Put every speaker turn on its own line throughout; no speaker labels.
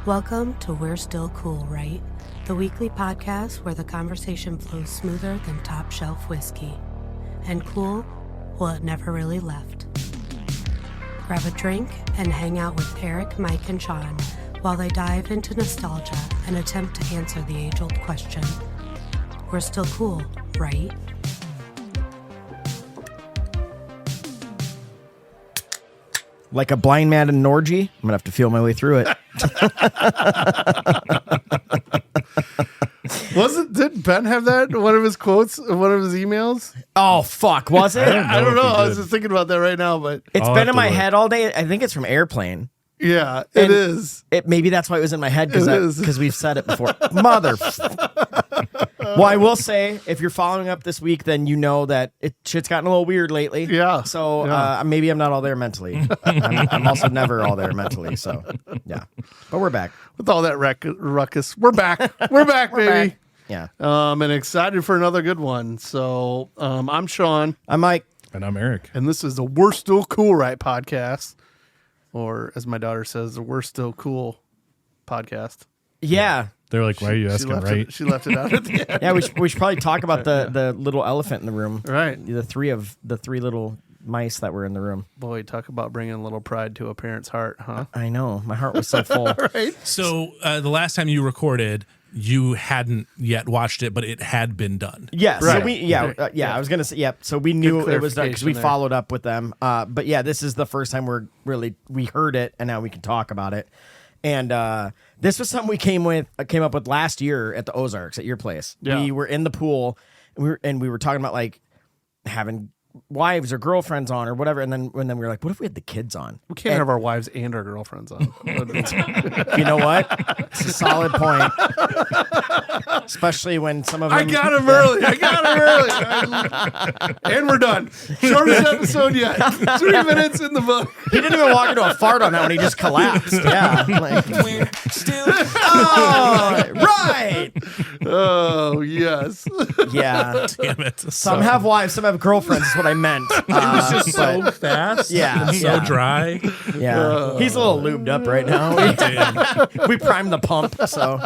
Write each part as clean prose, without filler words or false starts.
Welcome to We're Still Cool, Right? The weekly podcast where the conversation flows smoother than top shelf whiskey. And cool, well, it never really left. Grab a drink and hang out with Eric, Mike, and Sean while they dive into nostalgia and attempt to answer the age-old question. We're still cool, right?
Like a blind man in an orgy, I'm going to have to feel my way through it.
Didn't Ben have that in one of his quotes, one of his emails?
Oh, fuck. Was it?
I don't know. I was just thinking about that right now, but
It's been in my head all day. I think it's from Airplane.
yeah, it is.
Maybe that's why it was in my head
It is.
because we've said it before. Mother. Well, I will say, if you're following up this week, then you know that shit's gotten a little weird lately.
Yeah.
So
Yeah.
maybe I'm not all there mentally. I'm also never all there mentally. So yeah, but we're back.
With all that ruckus, we're back. We're back, baby.
Back. Yeah.
And excited for another good one. So I'm Sean,
I'm Mike.
And I'm Eric.
and this is the We're Still Cool Right podcast, or as my daughter says, the We're Still Cool podcast.
Yeah.
They're like, why are you asking, right?
She left it out at the end.
Yeah, we should probably talk about the little elephant in the room.
Right.
The three little mice that were in the room.
Boy, talk about bringing a little pride to a parent's heart, huh?
I know. My heart was so full.
Right.
So the last time you recorded, you hadn't yet watched it, but it had been done.
Yes.
Right.
So I was going to say, yep. So we knew it was done because we
clarification there.
followed up with them. But yeah, this is the first time we heard it, and now we can talk about it. And this was something we came up with last year at the Ozarks at your place.
Yeah.
We were in the pool, and we were talking about like having wives or girlfriends on or whatever. And then we were like, what if we had the kids on?
We can't have our wives and our girlfriends on.
You know what? It's a solid point. Especially when some of them...
I got him early. And we're done. Shortest episode yet. 3 minutes in the book.
He didn't even walk into a fart on that one. He just collapsed. Yeah. Like,
We're still.
oh, right.
Oh, yes.
Yeah.
Damn it.
Some have wives, some have girlfriends, is what I meant.
It was just so fast.
Yeah,
and so
yeah.
dry.
Yeah. He's a little lubed up right now. We primed the pump, so.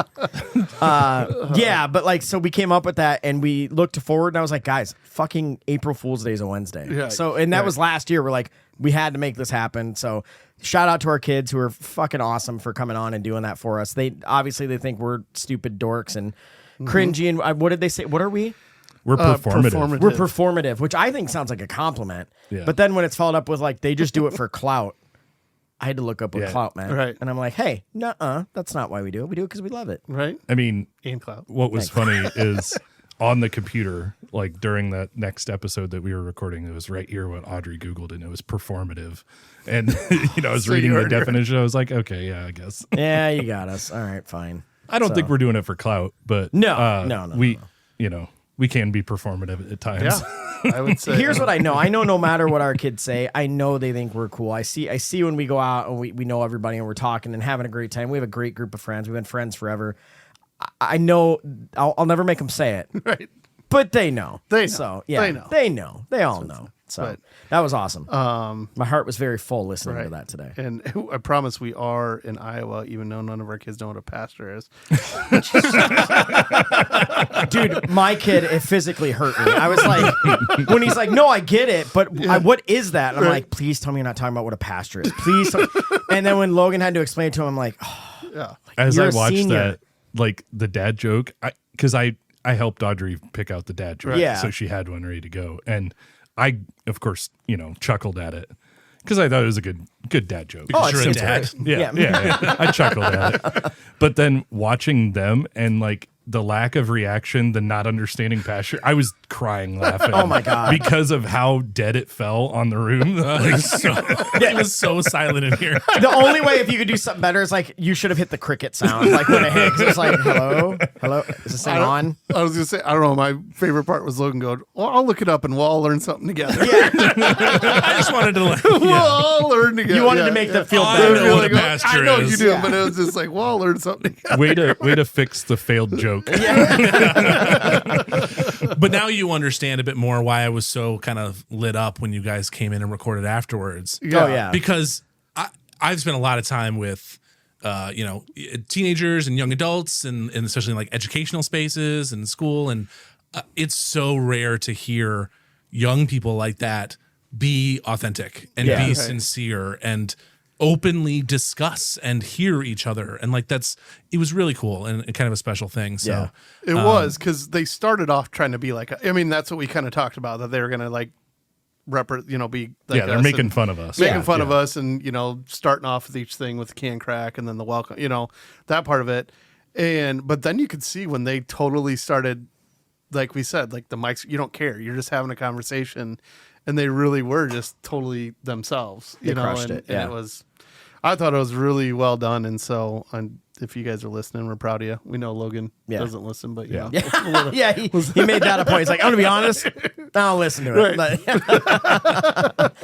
Yeah, but like, so we came up with that and we looked forward and I was like, guys, fucking April Fool's Day is a Wednesday.
Yeah.
So, and that was last year. We're like, we had to make this happen. So shout out to our kids who are fucking awesome for coming on and doing that for us. They think we're stupid dorks and cringy. And what did they say? What are we?
We're performative.
We're performative, which I think sounds like a compliment.
Yeah.
But then when it's followed up with like, they just do it for clout. I had to look up what
Yeah.
clout meant.
Right.
And I'm like, hey, nuh-uh, that's not why we do it. We do it because we love it.
Right?
I mean,
And cloud.
what was funny is on the computer, like during that next episode that we were recording, it was right here what Audrey Googled, and it was performative. And, I was
So
reading
you
the
heard-
definition. I was like, okay, yeah, I guess.
Yeah, you got us. All right, fine.
I don't think we're doing it for clout, but
No.
we can be performative at times.
Yeah. I would say.
Here's what I know. I know no matter what our kids say, I know they think we're cool. I see when we go out and we know everybody and we're talking and having a great time. We have a great group of friends. We've been friends forever. I know I'll never make them say it.
Right.
But they know.
They know.
So, yeah,
They know.
They know. They all know. So
but-
that was awesome. My heart was very full listening to
Right.
that today.
And I promise we are in Iowa, even though none of our kids know what a pastor is.
Dude, my kid, it physically hurt me. I was like, when he's like, no, I get it, but what is that? And I'm like, please tell me you're not talking about what a pastor is. Please. And then when Logan had to explain it to him, I'm like, oh,
Yeah.
As
You're
I
a
watched
senior.
that, like the dad joke, because I helped Audrey pick out the dad joke.
Yeah.
So she had one ready to go. And I, of course, chuckled at it because I thought it was a good dad joke.
Because you're a
it's
dad.
great.
Yeah. I chuckled at it. But then watching them and like the lack of reaction, the not understanding passion, I was crying laughing.
Oh my God.
Because of how dead it fell on the room.
It was so silent in here.
The only way if you could do something better is like you should have hit the cricket sound like when it hit. 'Cause it was like, hello, is this thing on?
I was going to say, I don't know. My favorite part was Logan going, well, I'll look it up and we'll all learn something together.
Yeah,
I just wanted to like,
We'll all learn together.
you wanted
Yeah,
to make
yeah.
them feel
I
better.
know what a
Like,
pastor
I know
is.
you do,
Yeah.
but it was just like, we'll all learn something together.
Way to fix the failed joke.
But now you understand a bit more why I was so kind of lit up when you guys came in and recorded afterwards.
Oh, yeah.
Because I've spent a lot of time with teenagers and young adults, and especially in like educational spaces and school. And it's so rare to hear young people like that be authentic and be sincere and openly discuss and hear each other. And like it was really cool and kind of a special thing. So
it was, because they started off trying to be like, I mean, that's what we kind of talked about, that they were going to like be like
they're making fun of us.
Making fun of us and, starting off with each thing with the can crack and then the welcome, that part of it. But then you could see when they totally started, like we said, like the mics, you don't care. You're just having a conversation, and they really were just totally themselves,
crushed it. Yeah.
And I thought it was really well done. And so if you guys are listening, we're proud of you. We know Logan doesn't listen, but
yeah, he made that a point. He's like, I'm gonna be honest, I'll listen to it.
Right.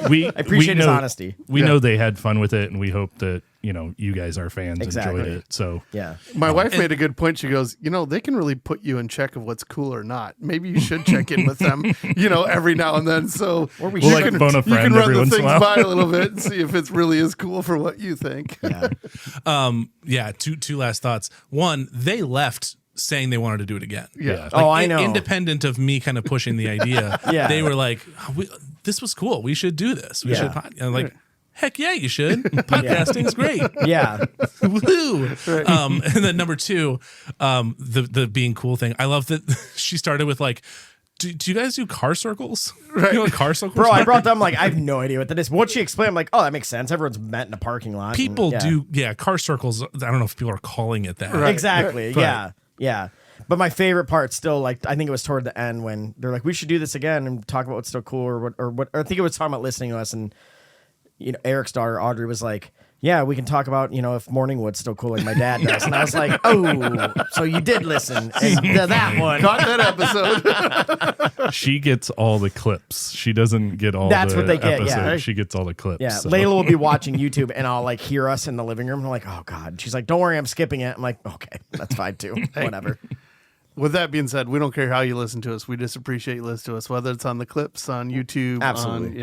I appreciate his honesty.
We know they had fun with it, and we hope that you guys, our fans, enjoyed it. So
yeah,
my wife made a good point. She goes, they can really put you in check of what's cool or not. Maybe you should check in with them, every now and then. So
we'll like phone a friend
you can run
every
the
once in a
things
while.
by a little bit and see if it really is cool for what you think.
Yeah.
Two last thoughts. One, they left saying they wanted to do it again.
Yeah.
I know.
Independent of me kind of pushing the idea.
Yeah.
They were like, this was cool. We should do this. We should. And like, heck yeah, you should. Podcasting's great.
Yeah.
Woohoo. And then number two, the being cool thing. I love that she started with like, do you guys do car circles?
Right.
You know what car circles
Bro,
are?
I brought them, like, I have no idea what that is. What she explained, I'm like, oh, that makes sense. Everyone's met in a parking lot.
People do, car circles. I don't know if people are calling it that.
Right.
Exactly. Yeah. But my favorite part still, like, I think it was toward the end when they're like, we should do this again and talk about what's still cool or I think it was talking about listening to us, and Eric's daughter Audrey was like, yeah, we can talk about, if Morningwood's still cool like my dad does. And I was like, oh, so you did listen to that one.
Caught that episode.
She gets all the clips. She doesn't get all
That's
the
what they get,
episodes.
yeah.
She gets all the clips.
Yeah,
so.
Layla will be watching YouTube and I'll like hear us in the living room. And I'm like, oh God. She's like, don't worry, I'm skipping it. I'm like, okay, that's fine too. Whatever.
With that being said, we don't care how you listen to us. We just appreciate you listening to us, whether it's on the clips, on YouTube.
Absolutely.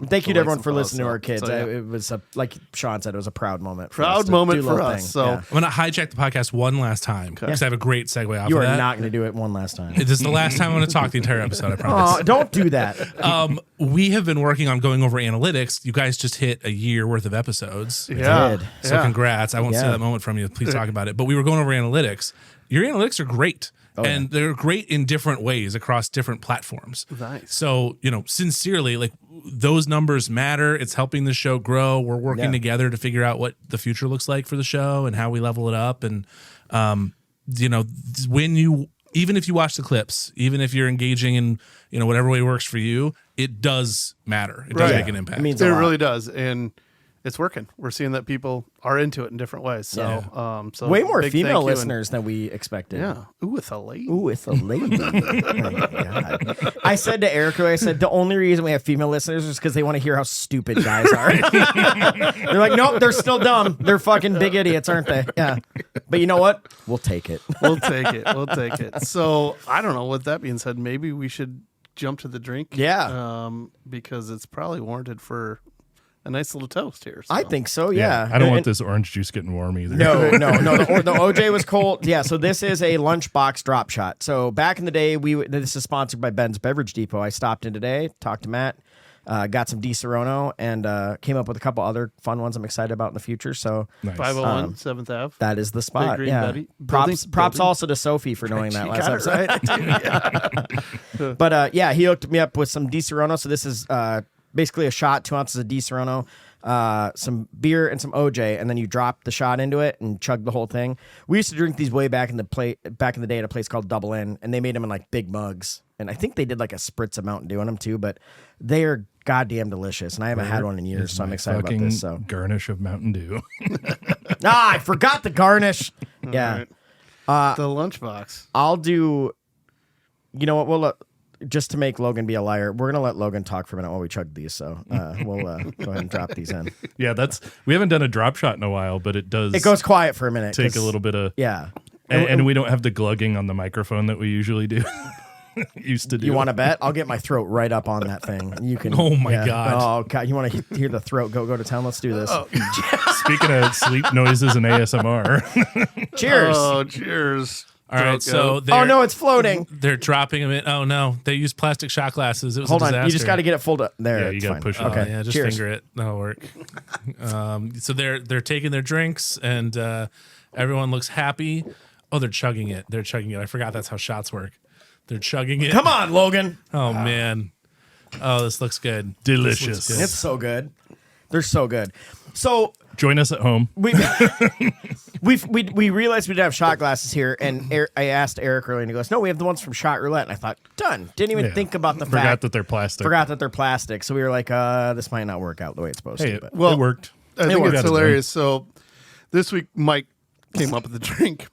Thank you to
the
everyone
likes
for
and
listening to
follows.
our kids.
So, yeah.
It was like Sean said, it was a proud moment. For
Proud
us to
moment
do
for
little
us.
things.
So-
Yeah.
I'm going to hijack the podcast one last time because I have a great segue off
You
of
are
that.
not going to do it one last time.
This is the last time I'm going to talk the entire episode, I promise.
Oh, don't do that.
We have been working on going over analytics. You guys just hit a year worth of episodes.
Yeah.
did.
So
Yeah.
congrats. I won't steal
Yeah.
that moment from you. Please talk about it. But we were going over analytics. Your analytics are great. And they're great in different ways across different platforms.
Nice.
So, sincerely, like those numbers matter. It's helping the show grow. We're working together to figure out what the future looks like for the show and how we level it up. And, even if you watch the clips, even if you're engaging in, whatever way works for you, it does matter. It does
Right.
make an impact.
It means
It
a lot.
really does. And it's working. We're seeing that people are into it in different ways. So, so
Way more
big
female
thank you and-
listeners than we expected.
Yeah. Ooh, with a lady.
Ooh, it's a lady. Oh my God. I said to Erica, I said, the only reason we have female listeners is because they want to hear how stupid guys are. They're like, nope, they're still dumb. They're fucking big idiots, aren't they? Yeah. But you know what? We'll take it.
We'll take it. We'll take it. So I don't know. With that being said, maybe we should jump to the drink.
Yeah.
Because it's probably warranted for a nice little toast here. So.
I think so, yeah.
I don't want
And-
this orange juice getting warm either.
No. The OJ was cold. Yeah, so this is a lunchbox drop shot. So back in the day, this is sponsored by Ben's Beverage Depot. I stopped in today, talked to Matt, got some Di Serono, and came up with a couple other fun ones I'm excited about in the future. So
Nice.
501 7th Ave.
that is the spot.
Green
Yeah.
Betty.
Props
Building.
also to Sophie for knowing that
She
last
got it
episode.
right.
But he hooked me up with some Di Serono. So this is basically a shot, 2 ounces of Di Serono, some beer and some OJ, and then you drop the shot into it and chug the whole thing. We used to drink these way back in the day at a place called Double N, and they made them in like big mugs. And I think they did like a spritz of Mountain Dew in them too, but they are goddamn delicious. And I haven't had one in years, so I'm excited about this. So
Garnish of Mountain Dew.
I forgot the garnish. Yeah,
The lunchbox.
I'll do. You know what? We'll just to make Logan be a liar, we're gonna let Logan talk for a minute while we chug these. So we'll go ahead and drop these in.
Yeah, we haven't done a drop shot in a while, but it does
It goes quiet for a minute.
take a
'cause-
little bit of
Yeah.
and we don't have the glugging on the microphone that we usually do. used to do.
You want to bet? I'll get my throat right up on that thing. You can.
Oh, my God.
Oh God! You want to hear the throat go to town? Let's do this.
Speaking of sleep noises and ASMR,
Cheers!
Oh, cheers.
All right, so
Oh no, it's floating.
they're dropping them in. Oh no, they used plastic shot glasses. It was
Hold
a
on,
disaster.
you just got to get it full up. There,
Yeah, you
it's
gotta
fine.
push it.
Okay,
Yeah, just
cheers.
finger it. That'll work. So they're taking their drinks, and everyone looks happy. Oh, they're chugging it. They're chugging it. I forgot that's how shots work. They're chugging it.
Come on, Logan.
Oh man. Oh, this looks good.
delicious.
It's so good. They're so good. So
Join us at home.
we realized we didn't have shot glasses here, and I asked Eric earlier, and he goes, "No, we have the ones from Shot Roulette." And I thought, done. Didn't even
Yeah.
think about the
Forgot
fact.
that they're plastic.
Forgot that they're plastic. So we were like, this might not work out the way it's supposed
Hey,
to.
it,
But
it worked.
I think
worked.
it's
Got it done.
hilarious. So this week, Mike came up with the drink.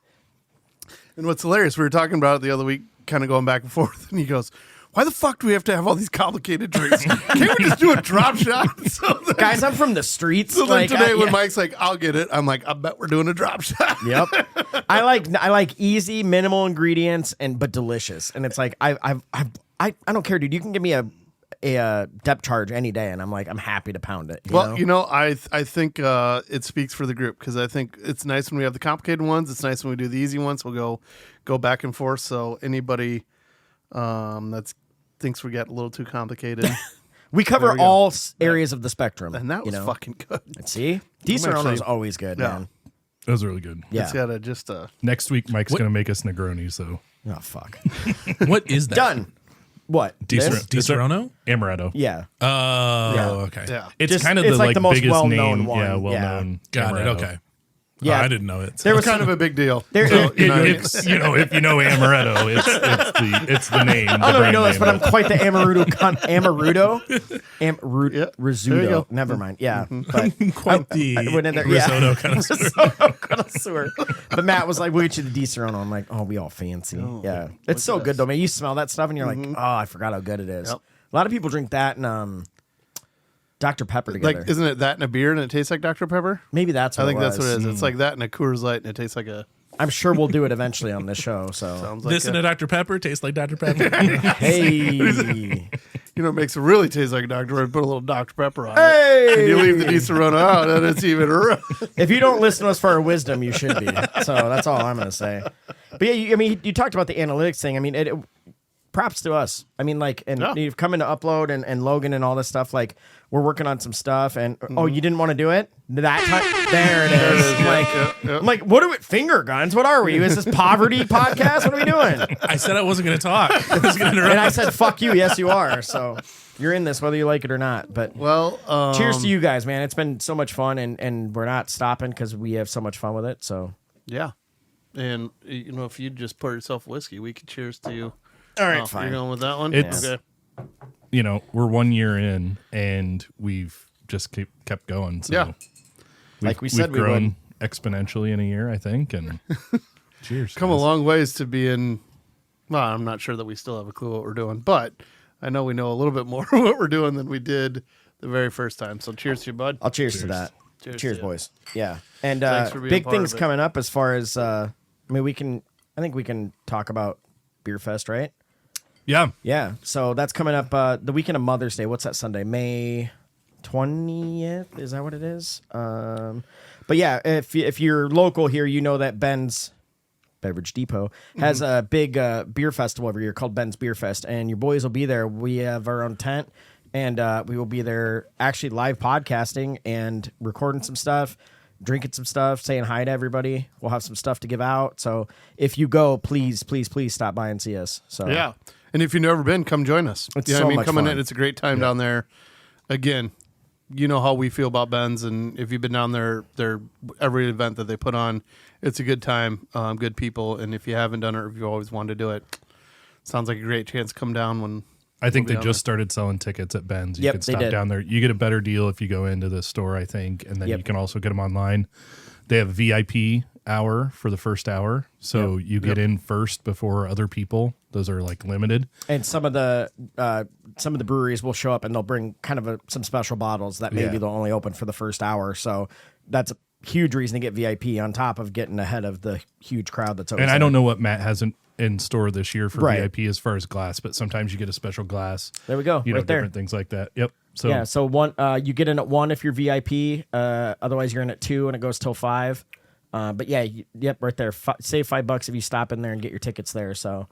And what's hilarious, we were talking about it the other week, kind of going back and forth, and he goes, "Why the fuck do we have to have all these complicated drinks? Can't we just do a drop shot?" So then,
guys, I'm from the streets.
so then
like,
today when
yeah.
Mike's like, "I'll get it," I'm like, "I bet we're doing a drop shot."
Yep. I like easy, minimal ingredients but delicious. And it's like I don't care, dude. You can give me a depth charge any day, and I'm happy to pound it. You know?
I think it speaks for the group, because I think it's nice when we have the complicated ones. It's nice when we do the easy ones. We'll go back and forth. So anybody that thinks we get a little too complicated,
we cover
There we go.
all areas of the spectrum.
and that was
you know?
fucking good.
See, Di Serrano's
actually-
always good,
Yeah.
man.
That was really good.
Yeah.
It's got a just
Next week, Mike's
What-
going to make us Negronis, so.
Oh fuck.
What is that?
Done. What?
Di
This?
Di Serrano?
Amaretto.
Yeah.
Oh, okay.
yeah.
It's
Just-
kind of
it's
the
like
like
the most
biggest
well-known
name.
one.
Yeah,
Yeah.
well-known.
Got it.
Amaretto.
Okay.
Yeah.
I didn't know it.
There was
Kind of a big deal.
there.
So, you know,
It's, if you know Amaretto, it's the name.
I don't know if you know this, but I'm quite the Amarudo.
Yeah, there you
Rizzuto.
go.
Never mind. Yeah. But
Quite the
I went in there,
risotto kind of.
Risotto connoisseur. But Matt was like, we'll get you the Di Serrano. I'm like, oh, we all fancy. Yeah. It's so good, though, man. You smell that stuff, and you're like, oh, I forgot how good it is.
Yep.
A lot of people drink that and Dr. Pepper together.
like, isn't it that in a beer and it tastes like Dr. Pepper?
Maybe that's what
I think
it
that's what
was.
it is. It's like that in a Coors Light, and it tastes like a.
I'm sure we'll do it eventually on this show. So,
Sounds like
This and a Dr. Pepper tastes like Dr. Pepper.
hey.
you know, it makes it really taste like Dr. Pepper. Put a little Dr. Pepper on it.
Hey!
And you leave the Di Serrano out, and it's even.
If you don't listen to us for our wisdom, you should be. So that's all I'm going to say. But yeah, you talked about the analytics thing. I mean, it props to us. I mean, like, and
Yeah.
you've come into Upload and Logan and all this stuff. Like, we're working on some stuff, and oh, you didn't want to do it that time. There it is. I'm like, what are we? Finger guns? What are we? Is this poverty podcast? What are we doing?
I said I wasn't going to talk. I was going to interrupt.
And I said, fuck you. Yes, you are. So you're in this, whether you like it or not. But
Well,
cheers to you guys, man. It's been so much fun, and we're not stopping because we have so much fun with it. So
Yeah, and you know, if you just pour yourself whiskey, we could cheers to you.
all right,
Oh,
fine.
You're going with that one?
It's-
okay.
We're 1 year in, and we've just kept going. So
Yeah.
Like we said
we've
we would.
grown exponentially in a year, I think. And cheers.
Come a
guys.
long ways to be in. Well, I'm not sure that we still have a clue what we're doing, but I know we know a little bit more what we're doing than we did the very first time. So cheers to you, bud.
I'll cheers to that.
Cheers
Cheers,
to you.
boys. Yeah, and
Thanks for being
big
part
things
of it.
coming up as far as I mean, I think we can talk about Beer Fest, right?
Yeah.
Yeah. So that's coming up the weekend of Mother's Day. What's that Sunday? May 20th? Is that what it is? But yeah, if you're local here, you know that Ben's Beverage Depot has a big beer festival every year called Ben's Beer Fest, and your boys will be there. We have our own tent, and we will be there actually live podcasting and recording some stuff, drinking some stuff, saying hi to everybody. We'll have some stuff to give out. So if you go, please stop by and see us. So
Yeah. And if you've never been, come join us.
It's
You know
so
what I mean?
much
Coming
fun.
in, it's a great time down there. Again, you know how we feel about Ben's, and if you've been down there, every event that they put on, it's a good time, good people. And if you haven't done it, or if you always wanted to do it, sounds like a great chance to come down when.
I think
We'll
they
be
just started selling tickets at Ben's. You
Yep,
can
they
stop
did.
down there. You get a better deal if you go into the store, I think, and then
Yep.
you can also get them online. They have VIP hour for the first hour, so you get in first before other people. Those are like limited.
And some of the breweries will show up and they'll bring kind of some special bottles that maybe
Yeah.
they'll only open for the first hour. So that's a huge reason to get VIP on top of getting ahead of the huge crowd that's always
And I
there.
don't know what Matt hasn't in store this year for
Right.
VIP as far as glass, but sometimes you get a special glass.
There we go.
You know,
Right there.
different things like that. Yep. So
Yeah, so one you get in at 1 if you're VIP. Otherwise, you're in at 2 and it goes till 5. But yeah, yep, right there. Save $5 if you stop in there and get your tickets there. So,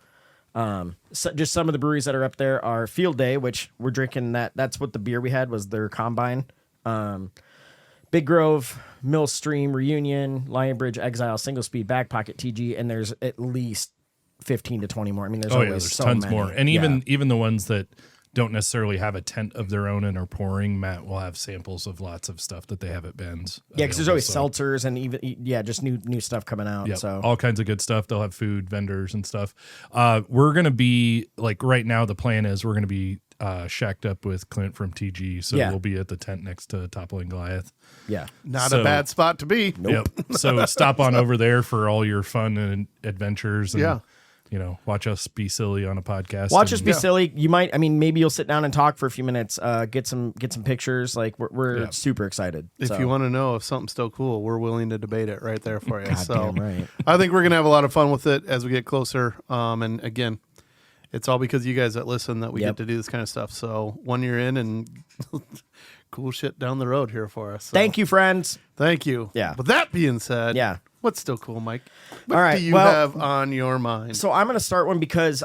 just some of the breweries that are up there are Field Day, which we're drinking that. That's what the beer we had was their combine. Big Grove, Mill Stream, Reunion, Lion Bridge, Exile, Single Speed, Back Pocket, TG, and there's at least 15 to 20 more. I mean, there's always
there's
so
tons
many.
more, and
Yeah.
even the ones that don't necessarily have a tent of their own and are pouring, Matt will have samples of lots of stuff that they have at Ben's.
Yeah, because there's always
available,
seltzers and even just new stuff coming out.
Yep,
So
all kinds of good stuff. They'll have food vendors and stuff. We're gonna be like right now. The plan is we're gonna be shacked up with Clint from TG, so
Yeah.
we'll be at the tent next to Toppling Goliath.
yeah,
Not
So-
a bad spot to be.
Yep. So stop on over there for all your fun and adventures. And,
Yeah.
you know, watch us be silly on a podcast.
watch
and-
us be silly. You might. I mean, maybe you'll sit down and talk for a few minutes. Get some pictures. Like we're
Yeah.
super excited.
If
So.
you want to know if something's still cool, we're willing to debate it right there for you. So
Goddamn right.
I think we're gonna have a lot of fun with it as we get closer. And again, it's all because of you guys that listen that we
Yep.
get to do this kind of stuff. So 1 year in and cool shit down the road here for us. So,
Thank you, friends.
Thank you.
Yeah.
With that being said,
Yeah.
what's still cool, Mike? What
All right,
do you
well-
have on your mind?
So I'm gonna start one because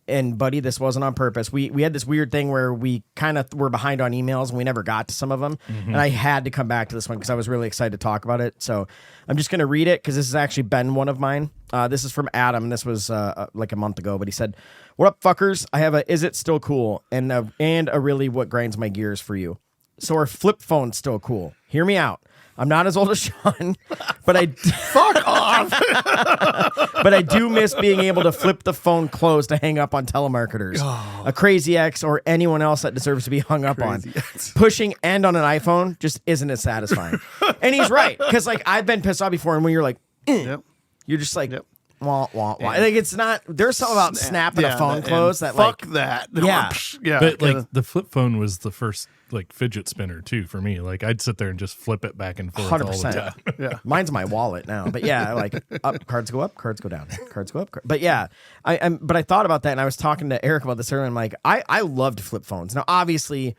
and buddy, this wasn't on purpose. We had this weird thing where we kind of were behind on emails and we never got to some of them. And I had to come back to this one because I was really excited to talk about it. So I'm just going to read it because this has actually been one of mine. This is from Adam. This was like a month ago, but he said, "What up, fuckers? I have a Is It Still Cool? And a really what grinds my gears for you. So our flip phone's still cool. Hear me out. I'm not as old as Sean, but I
Fuck off.
but I do miss being able to flip the phone closed to hang up on telemarketers, a crazy ex, or anyone else that deserves to be hung up on.
Crazy ex.
Pushing end on an iPhone just isn't as satisfying. And he's right, because like I've been pissed off before, and when you're like,
Yep.
you're just like,
Yep.
wah, wah, wah. Like it's not. There's something about snapping a phone
and
closed that
fuck
like.
that.
Yeah.
Yeah.
But
kinda-
like the flip phone was the first like fidget spinner too for me. Like I'd sit there and just flip it back and forth all the
100%.
time.
yeah.
Mine's my wallet now, but yeah, like cards go up, cards go down, cards go up. But yeah, but I thought about that, and I was talking to Eric about this earlier. I'm like, I loved flip phones. Now, obviously,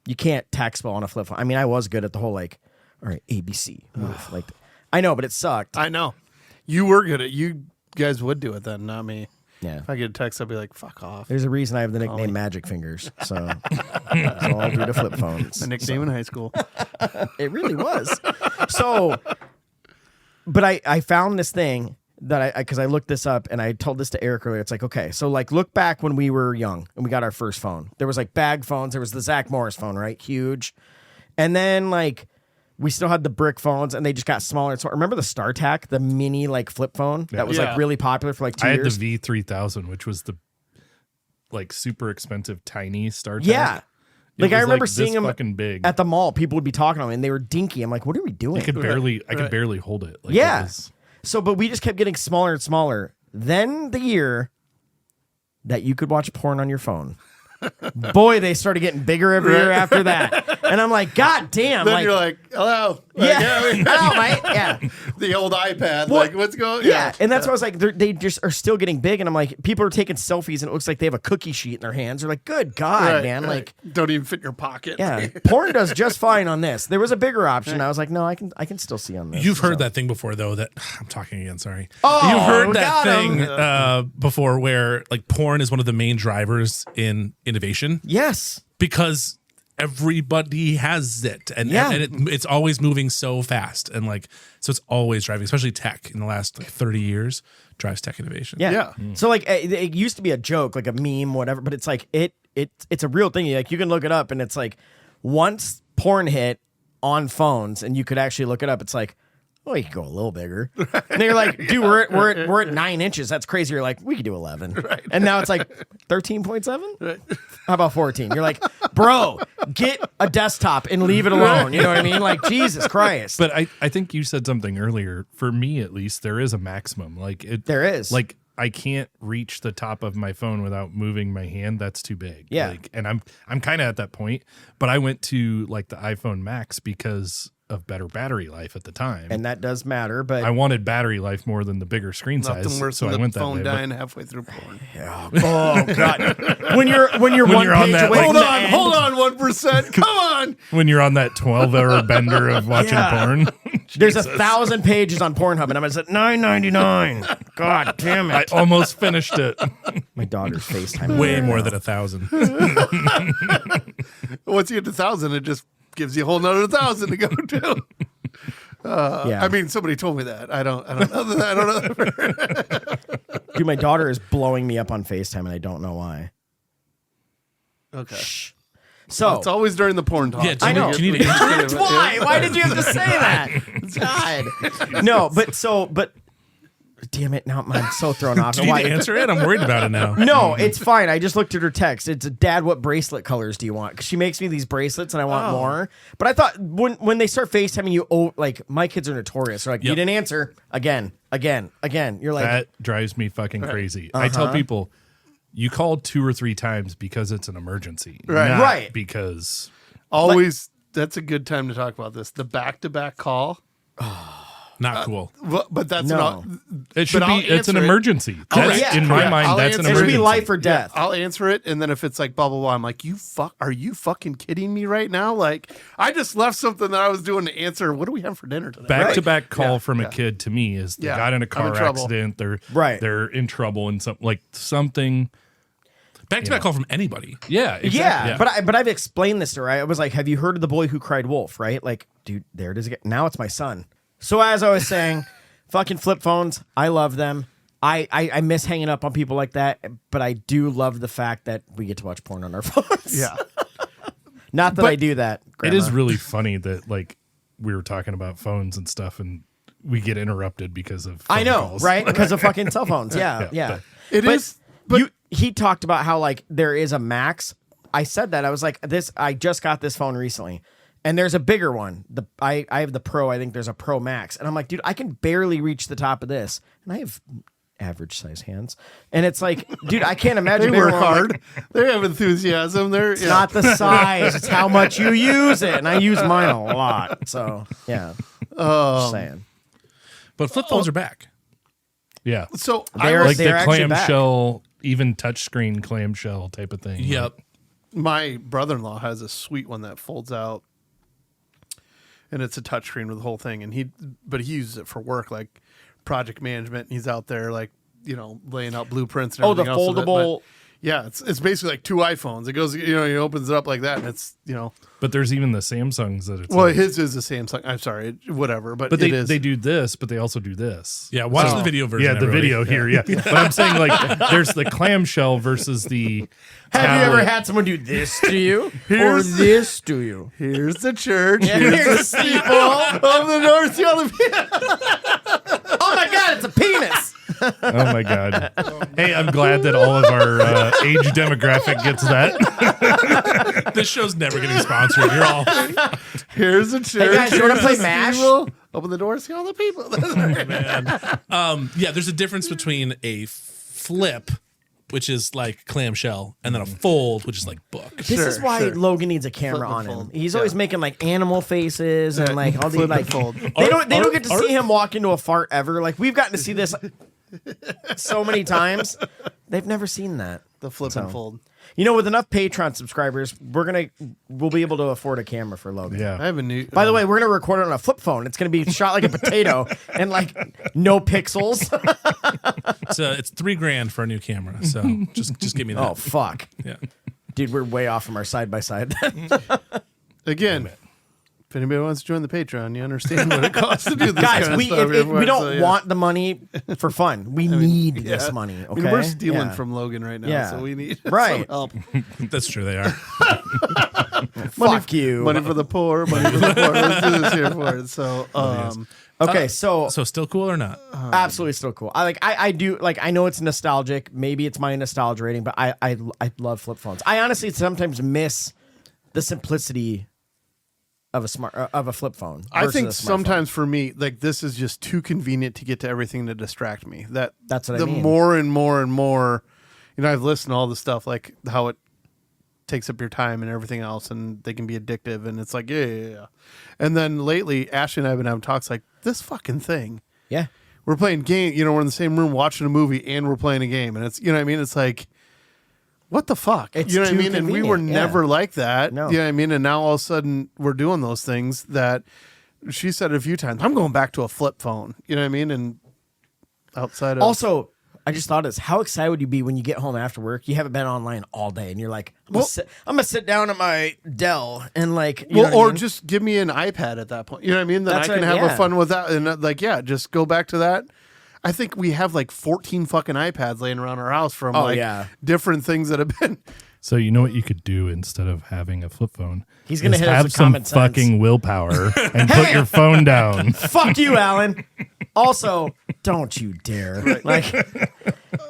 you can't text well on a flip phone. I mean, I was good at the whole like, all right, ABC, move, like, I know, but it sucked.
I know. You were good at You guys would do it then, not me.
Yeah.
If I get a text, I'd be like, fuck off.
There's a reason I have the nickname Magic Fingers. So it's all due to flip phones.
My nickname in high school.
It really was. So, but I found this thing that because I looked this up and I told this to Eric earlier. It's like, okay, so like look back when we were young and we got our first phone. There was like bag phones. There was the Zach Morris phone, right? Huge. And then like we still had the brick phones and they just got smaller. So remember the StarTAC, the mini like flip phone that was
Yeah.
like really popular for like 2
I had
years?
the V3000, which was the like super expensive tiny StarTAC.
Yeah.
It
Like I
was,
remember
this
seeing them
fucking big.
at the mall. People would be talking to them and they were dinky. I'm like, what are we doing?
I could barely hold it. Like,
Yeah.
it was-
So, but we just kept getting smaller and smaller. Then the year that you could watch porn on your phone, boy, they started getting bigger every year after that. And I'm like, God damn.
Then
like,
you're like, hello.
yeah.
Like,
Oh, mate. Yeah.
the old iPad.
Well,
like, what's going on?
Yeah. And that's why I was like, they just are still getting big. And I'm like, people are taking selfies and it looks like they have a cookie sheet in their hands. They're like, good God,
Right,
man.
right.
Like,
don't even fit in your pocket.
yeah, porn does just fine on this. There was a bigger option. I was like, no, I can still see on this.
You've heard
So.
that thing before, though. That I'm talking again. Sorry.
Oh,
You've heard
we
that
got 'em.
thing before, where like porn is one of the main drivers in innovation
Yes.
because everybody has it, and
Yeah.
it's always moving so fast, and like so it's always driving, especially tech in the last like 30 years drives tech innovation.
Yeah.
Yeah.
So like it used to be a joke, like a meme, whatever, but it's like it's a real thing. Like you can look it up and it's like once porn hit on phones and you could actually look it up, it's like, oh, you could go a little bigger. And they're like, dude, we're at 9 inches. That's crazy. You're like, we could do 11. Right. And now it's like 13.7.
Right.
How about 14? You're like, bro, get a desktop and leave it alone. You know what I mean? Like, Jesus Christ.
But I think you said something earlier. For me, at least, there is a maximum. Like
There is.
Like I can't reach the top of my phone without moving my hand. That's too big.
Yeah.
Like, and I'm kind of at that point. But I went to like the iPhone Max because of better battery life at the time.
And that does matter, but
I wanted battery life more than the bigger screen
Nothing
size.
worse
So
than
I
the
went that
phone
way.
dying halfway through porn.
oh god, when you're one
you're on
page
that,
away
like-
from the end.
Hold on, 1%. Come on.
When you're on that 12-hour bender of watching
Yeah.
porn.
There's
Jesus.
1,000 pages on Pornhub, and I'm at $9.99. God damn
I
it!
almost finished it.
My daughter's FaceTime.
Way more than 1,000.
Once you get to 1,000, it just gives you a whole nother 1,000 to go to.
Yeah.
I mean, somebody told me that. I don't know that. I don't know.
Dude, my daughter is blowing me up on FaceTime, and I don't know why.
Okay.
So
It's always during the porn talk.
Yeah, do
I know.
you need to answer
That's why. Why did you have to say that? God. No, but damn it! Now I'm so thrown off.
Do you need
Why?
to answer it? I'm worried about it now.
No, it's fine. I just looked at her text. It's Dad, what bracelet colors do you want? Because she makes me these bracelets and I want more. But I thought when they start FaceTiming you, like my kids are notorious. They're like, you
Yep.
didn't answer again. You're like,
That drives me fucking crazy. I tell people, you called 2 or 3 times because it's an emergency.
Right.
not
Right.
Because
Always, that's a good time to talk about this. The back-to-back call.
Not cool.
But that's
No.
not.
it should
But
be,
I'll
it's an
answer it.
emergency. That's,
yeah.
in my
Yeah,
mind,
I'll
that's an
answer
it should
emergency.
be life or death.
I'll answer it, and then if it's like blah blah blah, I'm like, are you fucking kidding me right now? Like, I just left something that I was doing to answer. What do we have for dinner today?
Back-to-back call
Yeah,
from
yeah.
a kid to me is they
Yeah,
got in a
I'm
car
in trouble.
accident.
Right.
They're in trouble and something.
Back-to-back call from anybody.
Yeah, exactly.
Yeah, but I've explained this to her. I was like, have you heard of the boy who cried wolf? Right? Like, dude, there it is again. Now it's my son. So as I was saying, fucking flip phones. I love them. I miss hanging up on people like that, but I do love the fact that we get to watch porn on our phones.
Yeah.
Not that I do that.
It is
Grandma.
really funny that like we were talking about phones and stuff, and we get interrupted because of.
I
phone
know,
calls.
right? Because of fucking cell phones. Yeah, yeah.
It is, but
he talked about how like there is a max. I said that I was like this. I just got this phone recently, and there's a bigger one. I have the Pro. I think there's a Pro Max, and I'm like, dude, I can barely reach the top of this, and I have average size hands, and it's like, dude, I can't imagine.
they work
everyone, like,
hard. They have enthusiasm. They're
it's not the size; it's how much you use it, and I use mine a lot. So yeah, just saying.
But flip phones are back.
Yeah,
So
They're-
like the
actually back.
clamshell, even touchscreen clamshell type of thing.
Yep.
my brother-in-law has a sweet one that folds out, and it's a touchscreen with the whole thing. And he uses it for work, like project management. And he's out there, like, laying out blueprints. And
Oh, the
everything else with it.
foldable.
But, yeah, it's basically like 2 iPhones. It goes, he opens it up like that, and it's,
But there's even the Samsungs that it's.
Well,
like-
his is a Samsung. I'm sorry, whatever. But
but
it is.
they do this, but they also do this.
Yeah, watch
So-
the video version.
Yeah, the
everybody.
video here. Yeah, but I'm saying like there's the clamshell versus the.
Have you ever
tablet.
had someone do this to you or
Here's-
this to you?
Here's the church.
Here's the people.
of the North Carolina.
Oh my God, it's a penis.
Oh my god! Hey, I'm glad that all of our age demographic gets that.
This show's never getting sponsored. You're all.
Here's the church.
guys, you wanna
Here's
play
the
MASH?
cathedral. Open the doors, see all the people.
Yeah, there's a difference between a flip, which is like clamshell, and then a fold, which is like book.
This is why Logan needs a camera
Flip
on
and
him.
fold.
He's always making like animal faces and like all these
Flip and
like
fold.
they don't get to see him walk into a fart ever. Like we've gotten to see this so many times. They've never seen that.
The flip and fold.
With enough Patreon subscribers, we'll be able to afford a camera for Logan.
I
Yeah,
have a new.
By the way, we're gonna record it on a flip phone. It's gonna be shot like a potato and like no pixels.
It's $3,000 for a new camera. So just give me that.
Oh fuck,
Yeah.
dude, we're way off from our side by side.
Again, if anybody wants to join the Patreon, you understand what it costs to do this
Guys,
kind of
we
stuff.
we don't
So, yeah.
want the money for fun. We need
Yeah.
this money.
I
Okay,
mean, we're stealing
Yeah.
from Logan right now,
Yeah.
so we need
Right.
some help.
That's true. They are.
Fuck you.
Money for the poor. Money for the poor. Let's do this here for it. So,
Okay, so
So still cool or not?
absolutely still cool. I do like I know it's nostalgic. Maybe it's my nostalgia rating, but I love flip phones. I honestly sometimes miss the simplicity of a flip phone.
I
versus
think
a smartphone.
sometimes for me, like this is just too convenient to get to everything to distract me. That's
what I
the
mean.
more and more and more, I've listened to all the stuff like how it takes up your time and everything else, and they can be addictive, and it's like, yeah. And then lately, Ashley and I have been having talks like, this fucking thing.
Yeah.
We're playing game, we're in the same room watching a movie and we're playing a game. And it's, It's like, what the fuck?
It's
you know what I
too
mean? And we were
convenient,
never like that.
No.
You know what I mean? And now all of a sudden we're doing those things that she said a few times. I'm going back to a flip phone. You know what I mean? And outside of.
Also, I just thought this. How excited would you be when you get home after work? You haven't been online all day, and you're like, I'm gonna sit down at my Dell and
just give me an iPad at that point. You know what I mean? Then
That's
I can
right,
have
yeah.
a fun with that, and just go back to that. I think we have like 14 fucking iPads laying around our house from different things that have been.
So you know what you could do instead of having a flip phone?
He's gonna
is
hit us
have
with
some
common sense.
fucking willpower and put your phone down.
Fuck you, Alan. Also, don't you dare. Like,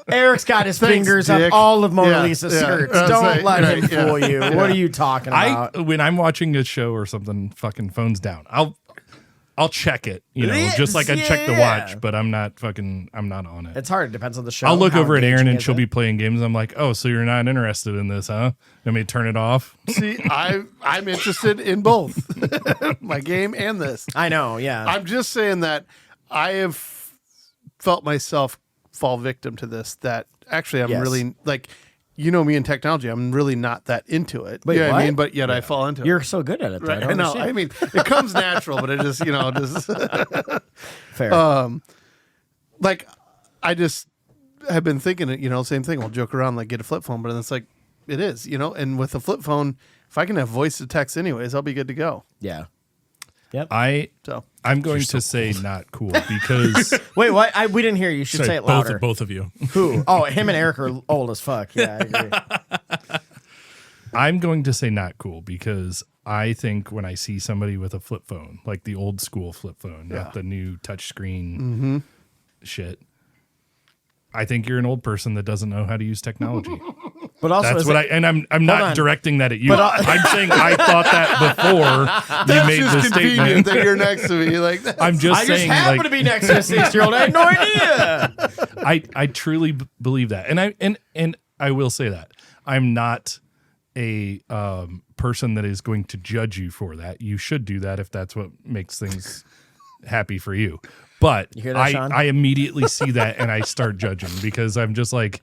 Eric's got his fingers
Dick.
up all of Mona
Yeah,
Lisa's
yeah.
skirts.
I was
Don't
like,
let
right,
him
yeah.
fool you. What are you talking about?
When I'm watching a show or something, fucking phone's down. I'll check it, just like I check the watch, but I'm not on it.
It's hard. It depends on the show.
I'll look
how
over at Erin
engaging
and
is
she'll
it.
be playing games. I'm like, oh, so you're not interested in this, huh? Let me turn it off.
See, I'm interested in both my game and this.
I know, yeah.
I'm just saying that I have felt myself fall victim to this. That actually, I'm
Yes.
really like, me in technology. I'm really not that into it.
Wait,
you know what I
what?
mean? But yet I fall into
You're
it.
so good at it, though.
Right?
I don't
I know.
understand.
I mean, it comes natural, but it just, just
Fair.
like I just have been thinking it. Same thing. We'll joke around like get a flip phone, but it's like it is. And with a flip phone, if I can have voice to text anyways, I'll be good to go.
yeah. Yep.
I'm going to say not cool because
Wait, what? We didn't hear you. You should say it louder.
both of you.
Who? Oh, him and Eric are old as fuck. Yeah, I agree.
I'm going to say not cool because I think when I see somebody with a flip phone, like the old school flip phone, not the new touchscreen shit, I think you're an old person that doesn't know how to use technology.
But also,
That's what I'm
on.
not directing that at you.
But,
I'm saying I thought that before you made the
Just convenient
statement.
that you're next to me. Like that.
I'm just
I just
saying,
happen
like,
to be next to a 6-year-old. I had no idea.
I truly believe that, and I will say that I'm not a person that is going to judge you for that. You should do that if that's what makes things happy for you. But
You hear that, Sean?
I immediately see that and I start judging because I'm just like,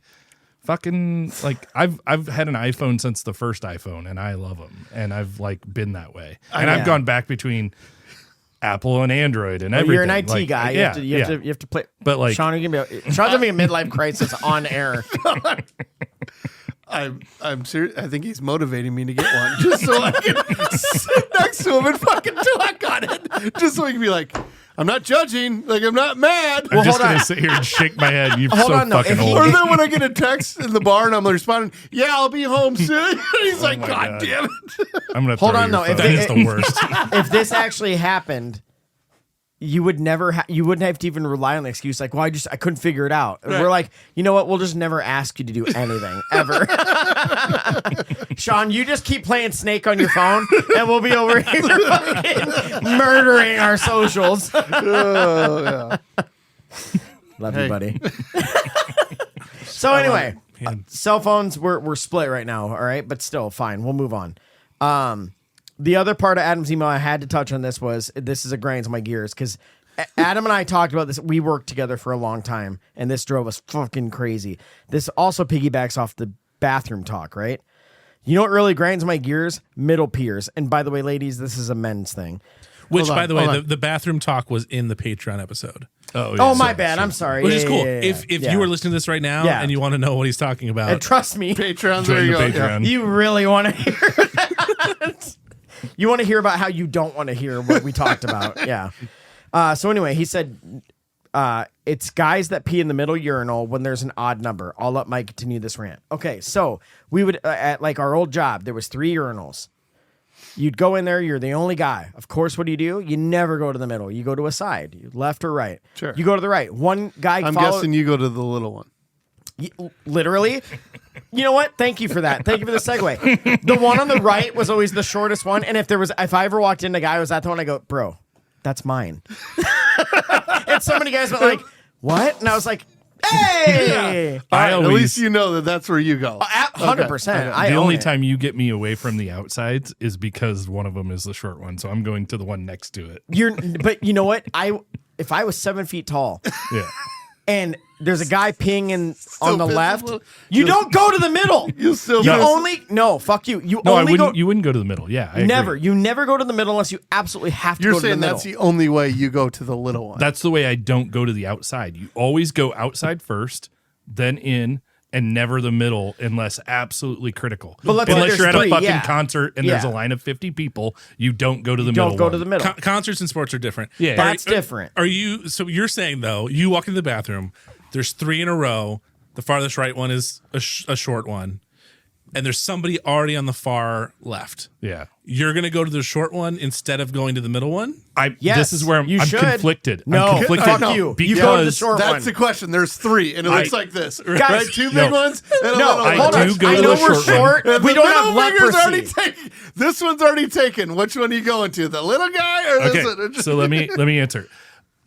fucking, like I've had an iPhone since the first iPhone and I love them and I've like been that way and I've gone back between Apple and Android and everything.
You're an IT
like,
guy.
Yeah,
You have to play.
But like,
Sean's having a midlife crisis on air.
I'm serious. I think he's motivating me to get one just so I can sit next to him and fucking talk on it. Just so he can be like, I'm not judging. Like, I'm not mad.
I'm just gonna sit here and shake my head. You're
Hold
so
on, no,
fucking
if he-
Or
old.
then when I get a text in the bar and I'm responding, yeah, I'll be home soon. He's like,
my
God
God.
damn it.
I'm gonna
Hold
throw
on,
your
no, if
phone.
That is the worst.
If this actually happened, you would never you wouldn't have to even rely on the excuse like, well, I couldn't figure it out.
Right.
We're like, you know what? We'll just never ask you to do anything ever. Sean, you just keep playing Snake on your phone, and we'll be over here fucking murdering our socials.
Oh, yeah.
Love
Hey.
you, buddy. So anyway, cell phones we're split right now. All right, but still fine. We'll move on. The other part of Adam's email I had to touch on this is a grinds my gears because Adam and I talked about this. We worked together for a long time, and this drove us fucking crazy. This also piggybacks off the bathroom talk, right? You know what really grinds my gears? Middle peers. And by the way, ladies, this is a men's thing.
Which,
Hold on,
by the way,
hold on.
the bathroom talk was in the Patreon episode,
Oh, my bad. I'm sorry.
which
Yeah,
is cool.
yeah, yeah,
If
yeah.
you are listening to this right now
Yeah.
and you want to know what he's talking about,
And trust me,
Patreon,
Join
there
the
you go.
Patreon.
you really want to hear that. You want to hear about how you don't want to hear what we talked about. Yeah. So anyway, he said it's guys that pee in the middle urinal when there's an odd number. I'll let Mike continue this rant. Okay, so we would at like our old job, there was 3 urinals. You'd go in there, you're the only guy. Of course, what do? You never go to the middle. You go to a side, left or right.
Sure.
You go to the right. One guy
I'm guessing you go to the little one.
Literally. You know what? Thank you for that. Thank you for the segue. The one on the right was always the shortest one. And if I ever walked in, a guy was at the one, I go, bro, that's mine. And so many guys went like, what? And I was like, Hey,
All right,
always-
at least you know that that's where you go.
100%. I
The
own
only
it.
time you get me away from the outsides is because one of them is the short one. So I'm going to the one next to it.
But you know what? If I was 7 feet tall
Yeah.
and there's a guy peeing on the
piss
left,
a little-
you don't go to the middle.
You still
You
piss.
only no. Fuck you. You
No, I
only
wouldn't.
go.
You wouldn't go to the middle. Yeah. I
Never.
agree.
You never go to the middle unless you absolutely have to
You're
go to the
saying
middle.
that's the only way you go to the little one.
That's the way I don't go to the outside. You always go outside first, then in, and never the middle unless absolutely critical.
But let's say
unless
there's
you're at
three,
a fucking
yeah.
concert and there's a
Yeah.
line of 50 people, you don't go to the middle.
Don't go to
one.
the middle.
Concerts and sports are different.
Yeah.
That's different.
Are you? So you're saying though, you walk into the bathroom. There's 3 in a row. The farthest right one is a short one, and there's somebody already on the far left.
Yeah.
You're gonna go to the short one instead of going to the middle one.
Yes,
This is where I'm
you should.
conflicted.
No,
I'm conflicted
fuck you. You go to the
because
short one.
That's the question. There's 3, and it looks like this.
Guys,
right? 2 big
no.
ones and a
No,
little
I
hold
one.
on.
do go
I
to
know
the
we're
short one.
short.
And
We
the
don't have
middle finger's already
leprosy.
taken. This one's already taken. Which one are you going to? The little guy or this one?
Okay. So let me answer.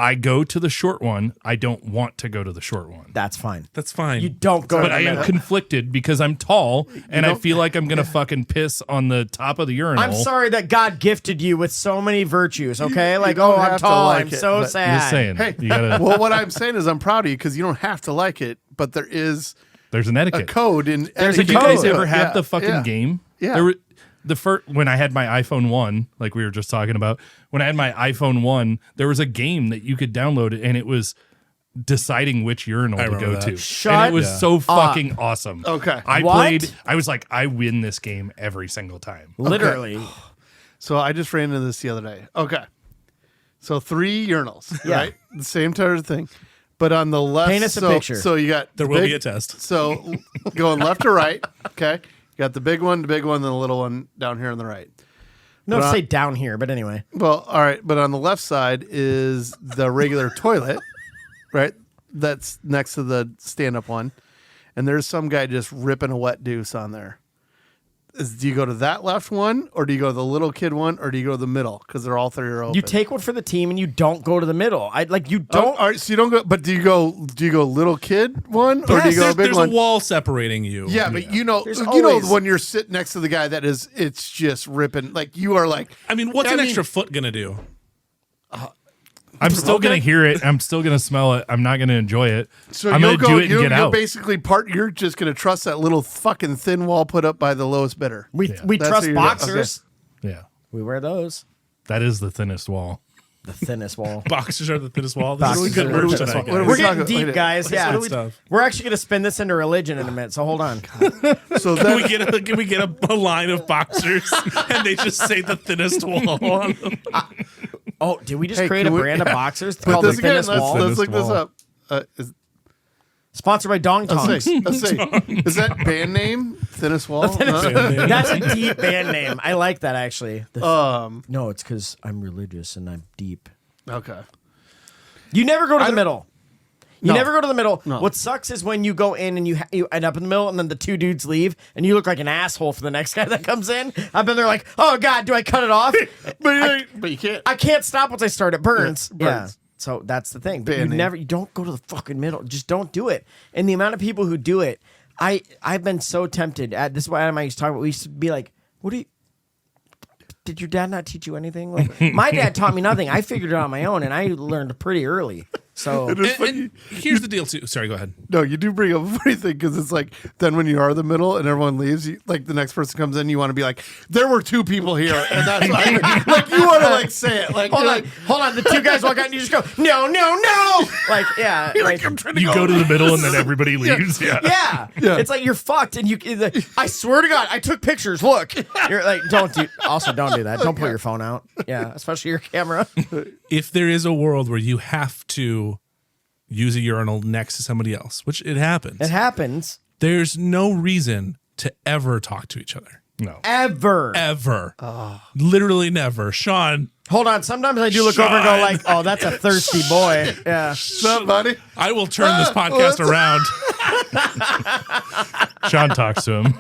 I go to the short one. I don't want to go to the short one.
That's fine.
That's fine.
You don't go
But
to
I
the
am
middle.
conflicted because I'm tall and I feel like I'm gonna fucking piss on the top of the urinal.
I'm sorry that God gifted you with so many virtues, okay?
you
Like,
don't
I'm
have to
tall.
like
I'm
it,
so
but-
sad.
Just saying.
Hey,
You gotta,
well, what I'm saying is I'm proud of you because you don't have to like it, but there is
there's an
a
etiquette.
code in.
There's a
Did you guys
code.
ever have
Yeah,
the fucking
yeah.
game?
Yeah.
There were, the first when I had my iPhone 1, like we were just talking about, when I had my iPhone 1, there was a game that you could download and it was deciding which urinal to
remember
go
that.
to.
Shut
and it was so fucking awesome.
Okay.
I
What?
played, I was like, I win this game every single time.
Literally.
So I just ran into this the other day. Okay. So 3 urinals,
Yeah.
right? The same type of thing. But on the left,
Paint us a
so,
picture.
So you got
There
the
will
big-
be a test.
So going left to right, okay. You got the big one, then the little one down here on the right.
No,
But
say down here, but anyway.
Well, all right, but on the left side is the regular toilet, right? That's next to the stand-up one, and there's some guy just ripping a wet deuce on there. Do you go to that left one, or do you go to the little kid one, or do you go to the middle? Because they're all 3 are open.
You take one for the team and you don't go to the middle. You
Oh,
don't.
all right, so you don't go, but do you go little kid one, or do you go
There's,
big
there's
one?
a wall separating you.
Yeah, but you know
There's always-
when you're sitting next to the guy that is, it's just ripping. Like you are like,
I mean, what's
I
an
mean-
extra foot gonna do?
I'm still gonna hear it. I'm still gonna smell it. I'm not gonna enjoy it.
so
I'm
you'll
gonna
go,
do it and
you're,
get
you're
out.
basically you're just gonna trust that little fucking thin wall put up by the lowest bidder.
We
That's
trust
what you're doing.
boxers.
Yeah,
We wear those.
that is the thinnest wall.
The thinnest wall.
Boxers are the thinnest wall. This
Boxers
is good
are the
merch
thinnest
tonight,
wall.
guys.
What
We're
are we
getting
talking-
deep,
wait,
guys. Yeah,
good stuff.
we're actually going to spin this into religion in a minute. So hold on.
So
Can
then,
we get a line of boxers and they just say the thinnest wall on them?
Oh, did we just
Hey,
create a
can we-
brand of boxers
put
called the
this again.
thinnest wall?
Let's look this
Wall.
up.
Sponsored by Dong
Let's
Tongs.
see. Is that band name? Thinnest Wall.
That's a deep band name. I like that actually. No, it's because I'm religious and I'm deep.
Okay.
You never go to the middle. You
No.
never go to the middle.
No.
What sucks is when you go in and you end up in the middle, and then the 2 dudes leave, and you look like an asshole for the next guy that comes in. I've been there like, oh god, do I cut it off?
But you can't.
I can't stop once I start. It burns.
Yeah,
Yeah.
burns.
So that's the thing. But
Band name.
you don't go to the fucking middle. Just don't do it. And the amount of people who do it, I've been so tempted. This is what Adam and I used to talk about. We used to be like, what do you? Did your dad not teach you anything? Like, my dad taught me nothing. I figured it out on my own, and I learned pretty early. So
And here's the deal, too. Sorry, go ahead.
No, you do bring up a funny thing because it's like then when you are the middle and everyone leaves, you, like the next person comes in, you want to be like, there were 2 people here, and that's why, like you want to like say it, like
hold
you're
on,
like,
hold on. The 2 guys walk out, and you just go, no, no, no. Like, yeah, like,
I'm trying to
You go to the middle and then everybody leaves. Yeah.
yeah. It's like you're fucked, and I swear to God, I took pictures. Look, you're like, don't do that. Don't pull your phone out. Yeah, especially your camera.
If there is a world where you have to use a urinal next to somebody else, which it happens,
It happens
there's no reason to ever talk to each other.
No.
ever.
Ever. Literally never. Sean,
Hold on. Sometimes I do look over and go like, oh, that's a thirsty boy. Yeah.
what's up, buddy?
I will turn this podcast around.
Sean talks to him.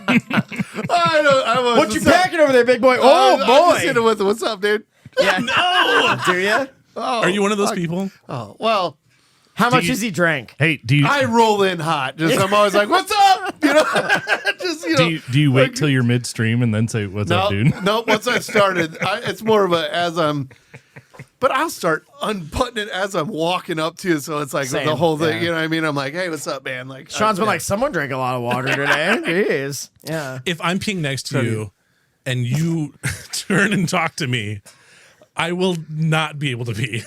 What you packing over there, big boy? Oh,
I'm just
boy.
hitting with what's up, dude?
Yeah. No. Do you?
Are you one of those people?
Oh well,
How much
you-
has he drank?
Hey, do you
I roll in hot. Just I'm always like, "What's up?" You know, just you know.
do you wait till you're midstream and then say, "What's up, dude"?
No. Once I started, it's more of a as I'm. But I'll start unbuttoning it as I'm walking up to you, so it's like
Same,
the whole thing.
yeah.
You know what I mean? I'm like, "Hey, what's up, man?" Like
Sean's been like, someone drank a lot of water today. Jeez. Yeah.
If I'm peeing next to you and you turn and talk to me, I will not be able to pee.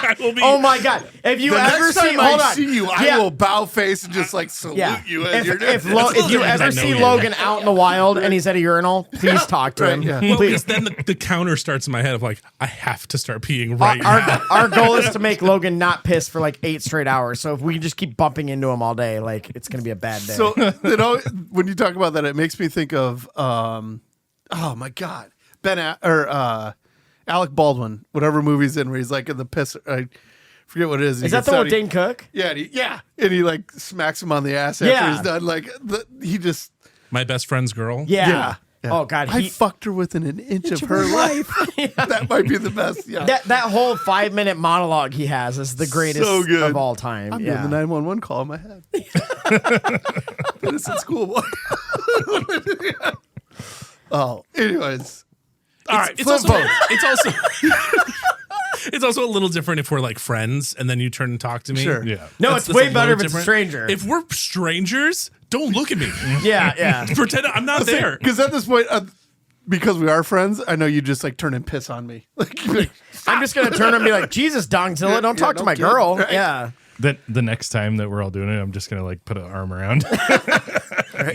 I will be.
Oh my God. If you
the
ever
next time
hold
I
on.
see you,
Yeah.
I will bow face and just like salute
Yeah.
you as you're doing
If
it.
you
I
ever
know
see
you.
Logan out in the wild and he's at a urinal, please talk to him.
yeah.
Well,
Please.
because then the counter starts in my head of like, I have to start peeing right now.
Our goal is to make Logan not piss for like 8 straight hours. So if we just keep bumping into him all day, like it's gonna be a bad day.
So you know, when you talk about that, it makes me think of oh my God, Alec Baldwin, whatever movie's in where he's like in the piss. I forget what it is.
is that the one with Dane Cook?
Yeah, and he like smacks him on the ass after
Yeah.
he's done. Like he just
My best friend's girl.
Yeah.
yeah.
Oh God,
I fucked her within an inch of her life. That might be the best. Yeah,
that whole 5-minute monologue he has is the greatest
So good.
of all time.
I'm
yeah.
doing the 911 call in my head. Innocent schoolboy. Oh, anyways. All right,
It's
flip
also,
phone.
it's also it's also a little different if we're like friends and then you turn and talk to me.
Sure.
Yeah.
No,
That's
it's way
a
better
little
if it's a
different.
stranger.
If we're strangers, don't look at me.
yeah, yeah.
Pretend I'm not there.
Because at this point, because we are friends, I know you just like turn and piss on me. Like, you're like,
I'm just gonna turn and be like, Jesus, Dongzilla, don't talk to
no
my
kidding.
girl.
Right.
Yeah.
Then the next time that we're all doing it, I'm just gonna like put an arm around.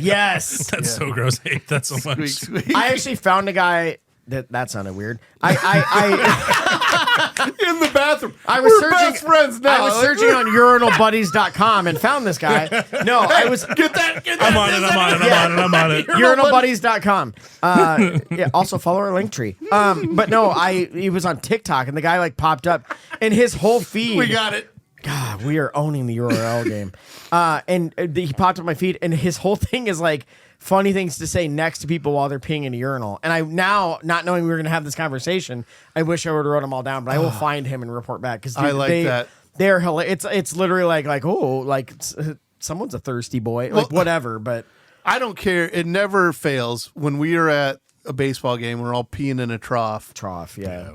Yes.
That's so gross. I hate that so much.
squeak, squeak.
I actually found a guy that sounded weird. I
in the bathroom.
I was
We're
searching
best friends now.
I was searching on urinalbuddies.com and found this guy. No, I was
Get that.
I'm on it. I'm on it.
urinalbuddies.com. Yeah, also follow our link tree. But no, he was on TikTok and the guy like popped up and his whole feed.
We got it.
God, we are owning the URL game. And he popped up my feed, and his whole thing is like funny things to say next to people while they're peeing in a urinal. And I now, not knowing we were going to have this conversation, I wish I would have wrote them all down, but I will find him and report back because
I like that.
They're hilarious. It's literally like oh, like someone's a thirsty boy, like whatever. But
I don't care. It never fails when we are at a baseball game. We're all peeing in a trough.
yeah.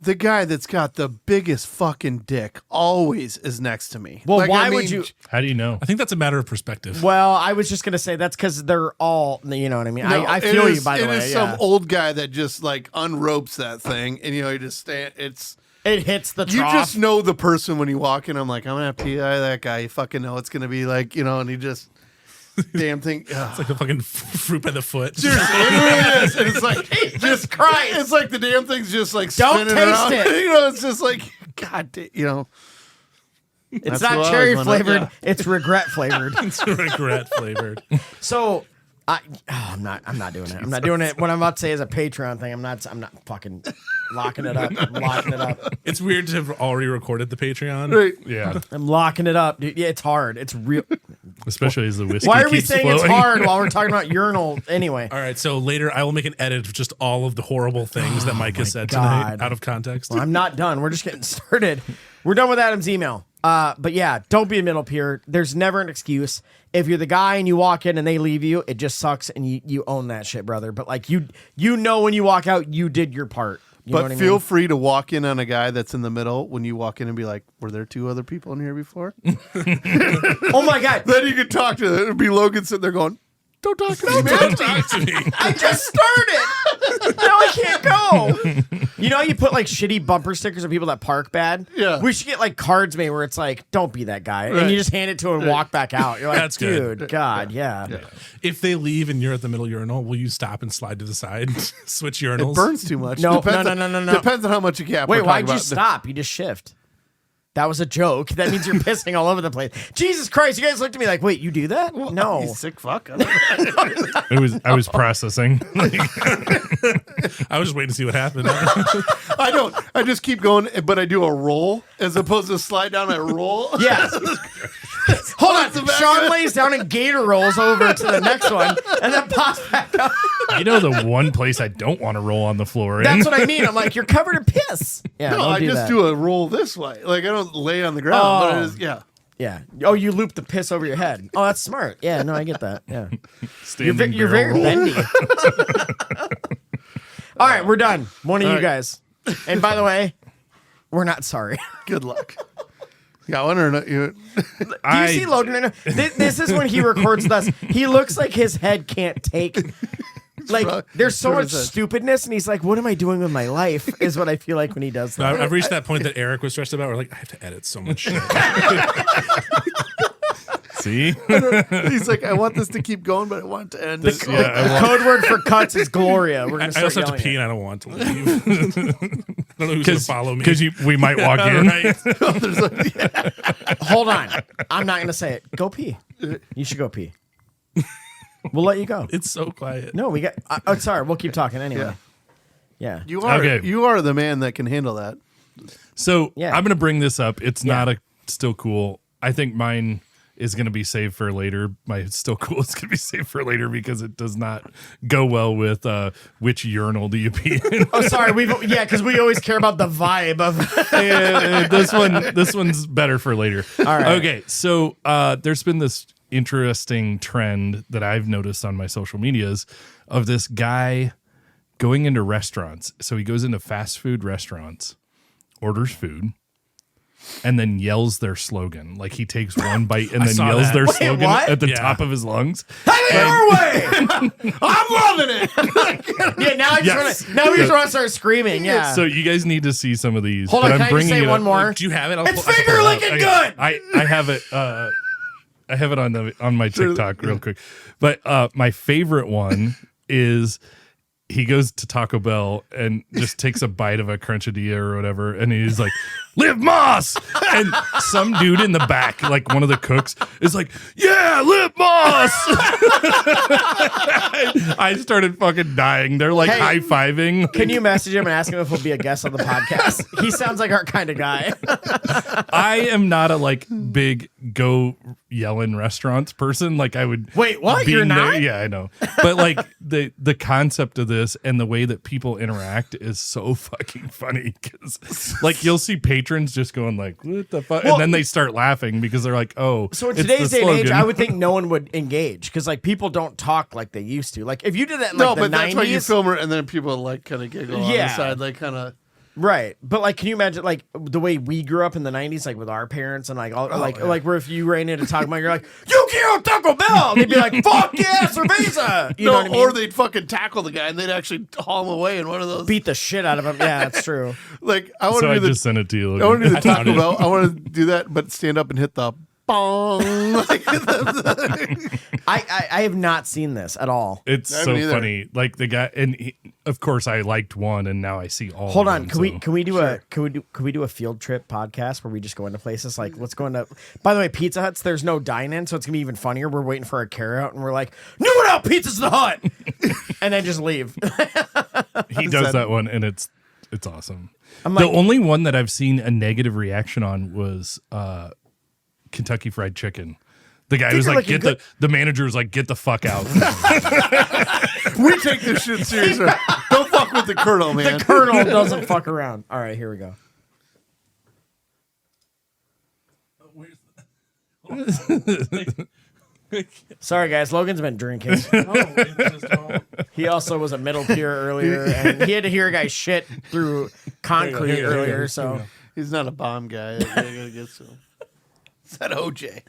The guy that's got the biggest fucking dick always is next to me.
Well,
Like,
why
I
would
mean,
you?
How do you know?
I think that's a matter of perspective.
Well, I was just gonna say that's because they're all, you know what I mean.
No,
I
it
feel
is-
you by the way.
It is
Yeah.
some old guy that just like unropes that thing, and you know, you just stand. It's
It hits the
you
trough.
just know the person when you walk in. I'm like, I'm gonna have to pee out of that guy. You fucking know it's gonna be like, you know, and he just damn thing.
It's like a fucking fruit by the foot.
Seriously, it really is. And it's like
Jesus Christ.
It's like the damn thing's just like
Don't
spinning
taste
around.
it.
You know, it's just like God, you know.
It's
That's
not
what I
cherry
was wondering,
flavored.
yeah.
It's regret flavored.
It's regret flavored.
So I'm not doing it. I'm not doing it. What I'm about to say is a Patreon thing. I'm not fucking locking it up. I'm locking it up.
It's weird to have already recorded the Patreon.
Right.
Yeah.
I'm locking it up, dude. Yeah, it's hard. It's real.
Especially as the whiskey
Why are we
keeps
saying
flowing.
it's hard while we're talking about urinal anyway?
All right, so later I will make an edit of just all of the horrible things that Mike has said
God.
tonight out of context.
Well, I'm not done. We're just getting started. We're done with Adam's email. But yeah, don't be a middle peer. There's never an excuse. If you're the guy and you walk in and they leave you, it just sucks and you own that shit, brother. But like you know when you walk out, you did your part. You know
But
what I
feel
mean?
free to walk in on a guy that's in the middle when you walk in and be like, "Were there 2 other people in here before?"
Oh my God.
Then you can talk to them. It'd be Logan sitting there going, "Don't talk to me, man."
Don't talk to me.
I just started. Now I can't go. You know how you put like shitty bumper stickers of people that park bad?
Yeah.
We should get like cards made where it's like, don't be that guy.
Right.
And you just hand it to him and walk back out. You're like,
That's good.
dude, God, yeah.
If they leave and you're at the middle urinal, will you stop and slide to the side, switch urinals?
It burns too much.
No,
Depends
no.
on- Depends on how much you cap.
Wait,
we're
why'd
talking
you
about.
stop? You just shift. That was a joke. That means you're pissing all over the place. Jesus Christ. You guys looked at me like, wait, you do that?
You
No.
sick fuck.
I was processing.
I was just waiting to see what happened.
I don't. I just keep going, but I do a roll as opposed to slide down. I roll.
Yeah. Hold on. Sean lays down and Gator rolls over to the next one and then pops back up.
You know the one place I don't want to roll on the floor in?
That's what I mean. I'm like, you're covered in piss. Yeah,
No,
don't
I
do
just
that.
do a roll this way. Like I don't lay on the ground. But it is, yeah.
Yeah. Oh, you loop the piss over your head. Oh, that's smart. Yeah, no, I get that. Yeah.
Standing
You're
barrel
very
roll.
bendy. All right, we're done. One of you
right.
guys. And by the way, we're not sorry.
Good luck. Got one or not? You,
Do you see Logan? This is when he records with us. He looks like his head can't take. Like there's so much stupidness, and he's like, "What am I doing with my life?" Is what I feel like when he does that.
I've reached that point that Eric was stressed about. We're like, I have to edit so much shit.
See?
he's like, I want this to keep going, but I want it to end.
The code word for cuts is Gloria. We're gonna
I
start
also have to pee,
yelling
and I don't want to leave. I don't know who's going to follow me.
Because we might walk in.
Right.
Hold on. I'm not gonna say it. Go pee. You should go pee. We'll let you go.
It's so quiet.
No, we got. Oh, sorry. We'll keep talking anyway. Yeah.
You are
Okay.
you are the man that can handle that.
So
Yeah.
I'm going to bring this up. It's not still cool. I think mine is going to be saved for later. My still cool is going to be saved for later because it does not go well with which urinal do you pee in.
Oh, sorry. Because we always care about the vibe of.
This one's better for later.
All right.
Okay, so there's been this interesting trend that I've noticed on my social medias of this guy going into restaurants. So he goes into fast food restaurants, orders food, and then yells their slogan. Like he takes one bite and then
saw
yells
that.
their
Wait,
slogan
what?
at the
Yeah.
top of his lungs.
Have your way. I'm loving it. Yeah. Now we
Yes.
just want to start screaming. Yeah.
So you guys need to see some of these.
Hold
but
on.
I'm
Can I just
bringing
say
it
one
up.
more?
Do you have it?
It's finger licking good.
I have it. I have it on my TikTok real quick. But my favorite one is he goes to Taco Bell and just takes a bite of a crunchadilla or whatever, and he's like, "Live Moss!" And some dude in the back, like one of the cooks, is like, "Yeah, Live Moss!" I started fucking dying. They're like
Hey,
high fiving.
Can you message him and ask him if he'll be a guest on the podcast? He sounds like our kind of guy.
I am not a like big go yell in restaurants person. Like I would
Wait, what?
being
You're not?
there- yeah, I know. But like the concept of this and the way that people interact is so fucking funny because like you'll see patrons just going like, what the fuck?
Well-
And then they start laughing because they're like, oh,
So in
it's
today's
the
day and age,
slogan.
I would think no one would engage because like people don't talk like they used to. Like if you did that in like
No,
the
but
90s,
that's why you film it, and then people like kind of giggle on
Yeah.
the side, like kind of.
right? But like, can you imagine like the way we grew up in the 90s, like with our parents and like all like
yeah.
like where if you ran into Taco Bell, you're like, you quiero Taco Bell, they'd be like, fuck yeah, cerveza. You know what I mean?
Or they'd fucking tackle the guy, and they'd actually haul him away in one of those.
beat the shit out of him. Yeah, that's true.
Like I want
So
to
I
do the
just sent it to you.
I want to do the
I found
Taco
it.
Bell. I want to do that, but stand up and hit the bong. Like,
I have not seen this at all.
It's
I
so
haven't either.
funny. Like the guy, and of course I liked one, and now I see all.
Hold
of
on,
them,
can we do a field trip podcast where we just go into places like let's go into. By the way, Pizza Hut's there's no dine-in, so it's gonna be even funnier. We're waiting for our carryout, and we're like, "New one out, Pizza's the Hut," and then just leave.
He does that one, and it's awesome.
I'm
The
like-
only one that I've seen a negative reaction on was Kentucky Fried Chicken. The guy was
Finger
like,
licking
the manager was like, get the fuck out.
we take this shit seriously. Don't fuck with the Colonel, man.
The Colonel doesn't fuck around. All right, here we go. Sorry, guys. Logan's been drinking. He also was a middle peer earlier, and he had to hear a guy shit through concrete earlier. So
He's not a bomb guy. I gotta get to him. Is that OJ?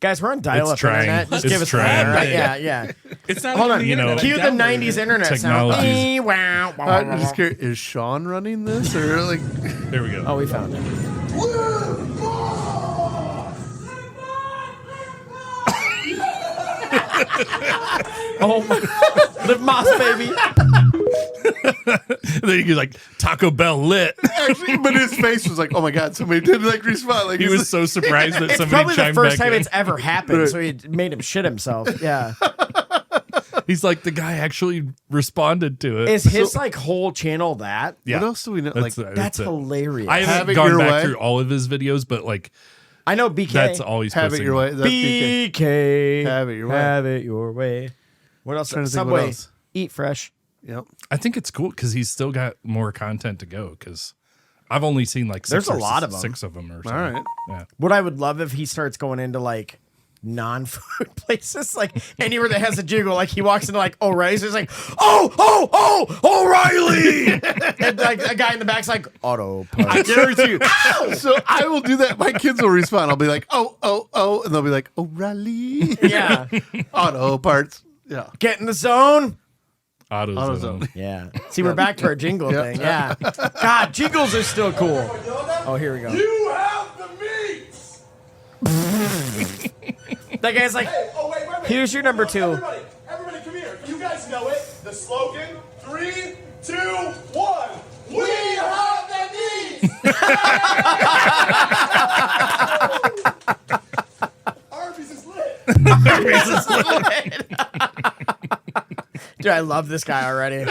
guys, we're on dial-up
trying.
internet. Just
It's
give us
trying.
the yeah, yeah.
It's not
Hold
even
on,
the
you know,
internet. I
cue the
downloaded
'90s
it.
internet
Technology.
sound. Ee, wow, wow, wow,
I'm just
wow.
curious. Is Sean running this or like?
There we go.
Oh, we found it. Oh, my. Live Moss, baby.
And then he's like, Taco Bell lit.
Actually, but his face was like, "Oh my god!" Somebody did like respond. Like
He
he's
was so surprised that
It's
somebody
probably the
chimed
first
back
time
in.
it's ever happened, so it made him shit himself. Yeah.
He's like, the guy actually responded to it.
Is his like whole channel that?
Yeah.
What else do we know? Like,
That's
it.
hilarious.
I
Have
haven't
it
gone
your
back
way.
through all of his videos, but like
I know BK.
that's always
have it
posting
your way. That's BK.
BK.
Have it your way.
Have it your way. What else?
Trying to think what
Subway.
else.
Eat fresh.
Yep.
I think it's cool because he's still got more content to go. Because I've only seen like
There's a lot of them.
6 of them or something.
All right.
Yeah.
What I would love if he starts going into like non-food places, like anywhere that has a jingle. Like he walks into like O'Reilly's, it's like O'Reilly, and like a guy in the back's like auto
I
parts.
guarantee you. So I will do that. My kids will respond. I'll be like, oh, and they'll be like, O'Reilly.
Yeah,
Auto parts. Yeah.
get in the zone.
AutoZone.
Yeah. See, we're back to our jingle thing. Yeah. God, jingles are still cool. Oh, here we go.
You have the meats.
That guy's like,
Hey, oh wait.
here's your number 2.
Everybody, come here. You guys know it. The slogan: 3, 2, 1. We have the meats. Arby's is lit.
Dude, I love this guy already.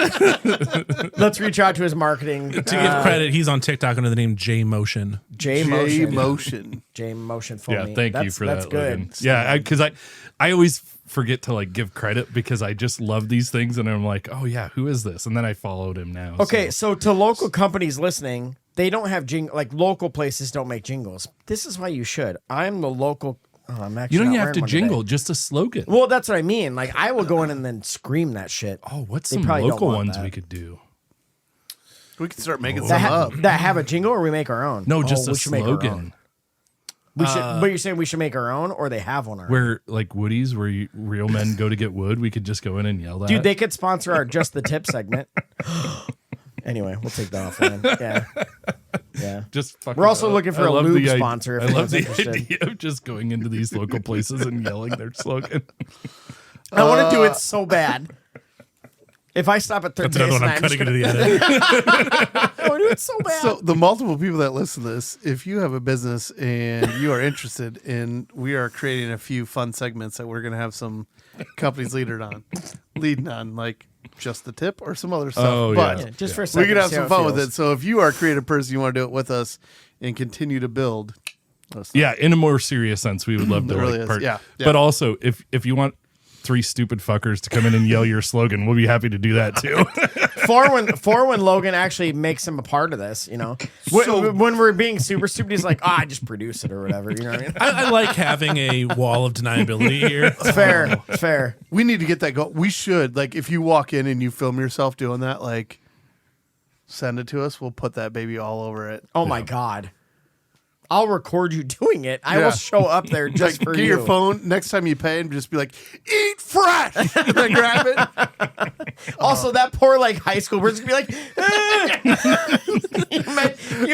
Let's reach out to his marketing.
To give credit, he's on TikTok under the name J Motion.
J
J
Motion.
Motion.
J Motion for
Yeah,
me.
thank you
That's-
for
that's
that.
good.
Logan. Yeah, because I always forget to like give credit because I just love these things and I'm like, oh yeah, who is this? And then I followed him now.
Okay, so to local companies listening, they don't have like local places don't make jingles. This is why you should. I'm the local. Oh, I'm actually
you don't
not
have
wearing
to
one today.
jingle, just a slogan.
Well, that's what I mean. Like I will go in and then scream that shit.
Oh, what's
They
some
probably don't
local
want
ones
that.
we could do?
We can start making
That,
some up.
that have a jingle, or we make our own.
No, just
we
a
should make our own.
slogan.
We should. But you're saying we should make our own, or they have one already?
Where like Woody's, where real men go to get wood, we could just go in and yell that.
Dude, they could sponsor our Just the Tip segment. Anyway, we'll take that offline. Yeah. Yeah.
just fucking,
We're also looking for
I
a
love
lube
the
sponsor if
I love
anyone's
the
interested.
idea of just going into these local places and yelling their slogan.
I want to do it so bad. If I stop at third
That's another
base,
one
and
I'm
I'm just
cutting
gonna,
into the edit.
I want to do it so bad.
So the multiple people that listen to this, if you have a business and you are interested in, we are creating a few fun segments that we're going to have some companies leading on, like Just the Tip or some other stuff.
Oh,
but
yeah.
Yeah, just for a
we
second.
could have
see
some
how
fun with
feels.
it. So if you are a creative person, you want to do it with us and continue to build.
Yeah, in a more serious sense, we would love to
It really
like
is.
part.
Yeah, yeah.
But also, if you want 3 stupid fuckers to come in and yell your slogan, we'll be happy to do that too.
for when Logan actually makes him a part of this, you know, when we're being super stupid, he's like, I just produce it or whatever. You know what I mean?
I like having a wall of deniability here.
It's fair. It's fair.
We need to get that going. We should, like, if you walk in and you film yourself doing that, like, send it to us. We'll put that baby all over it.
Oh my God. I'll record you doing it. I
Yeah.
will show up there just
Like,
for
get
you.
your phone next time you pay and just be like, eat fresh, and then grab it.
Also, that poor like high school person be like, you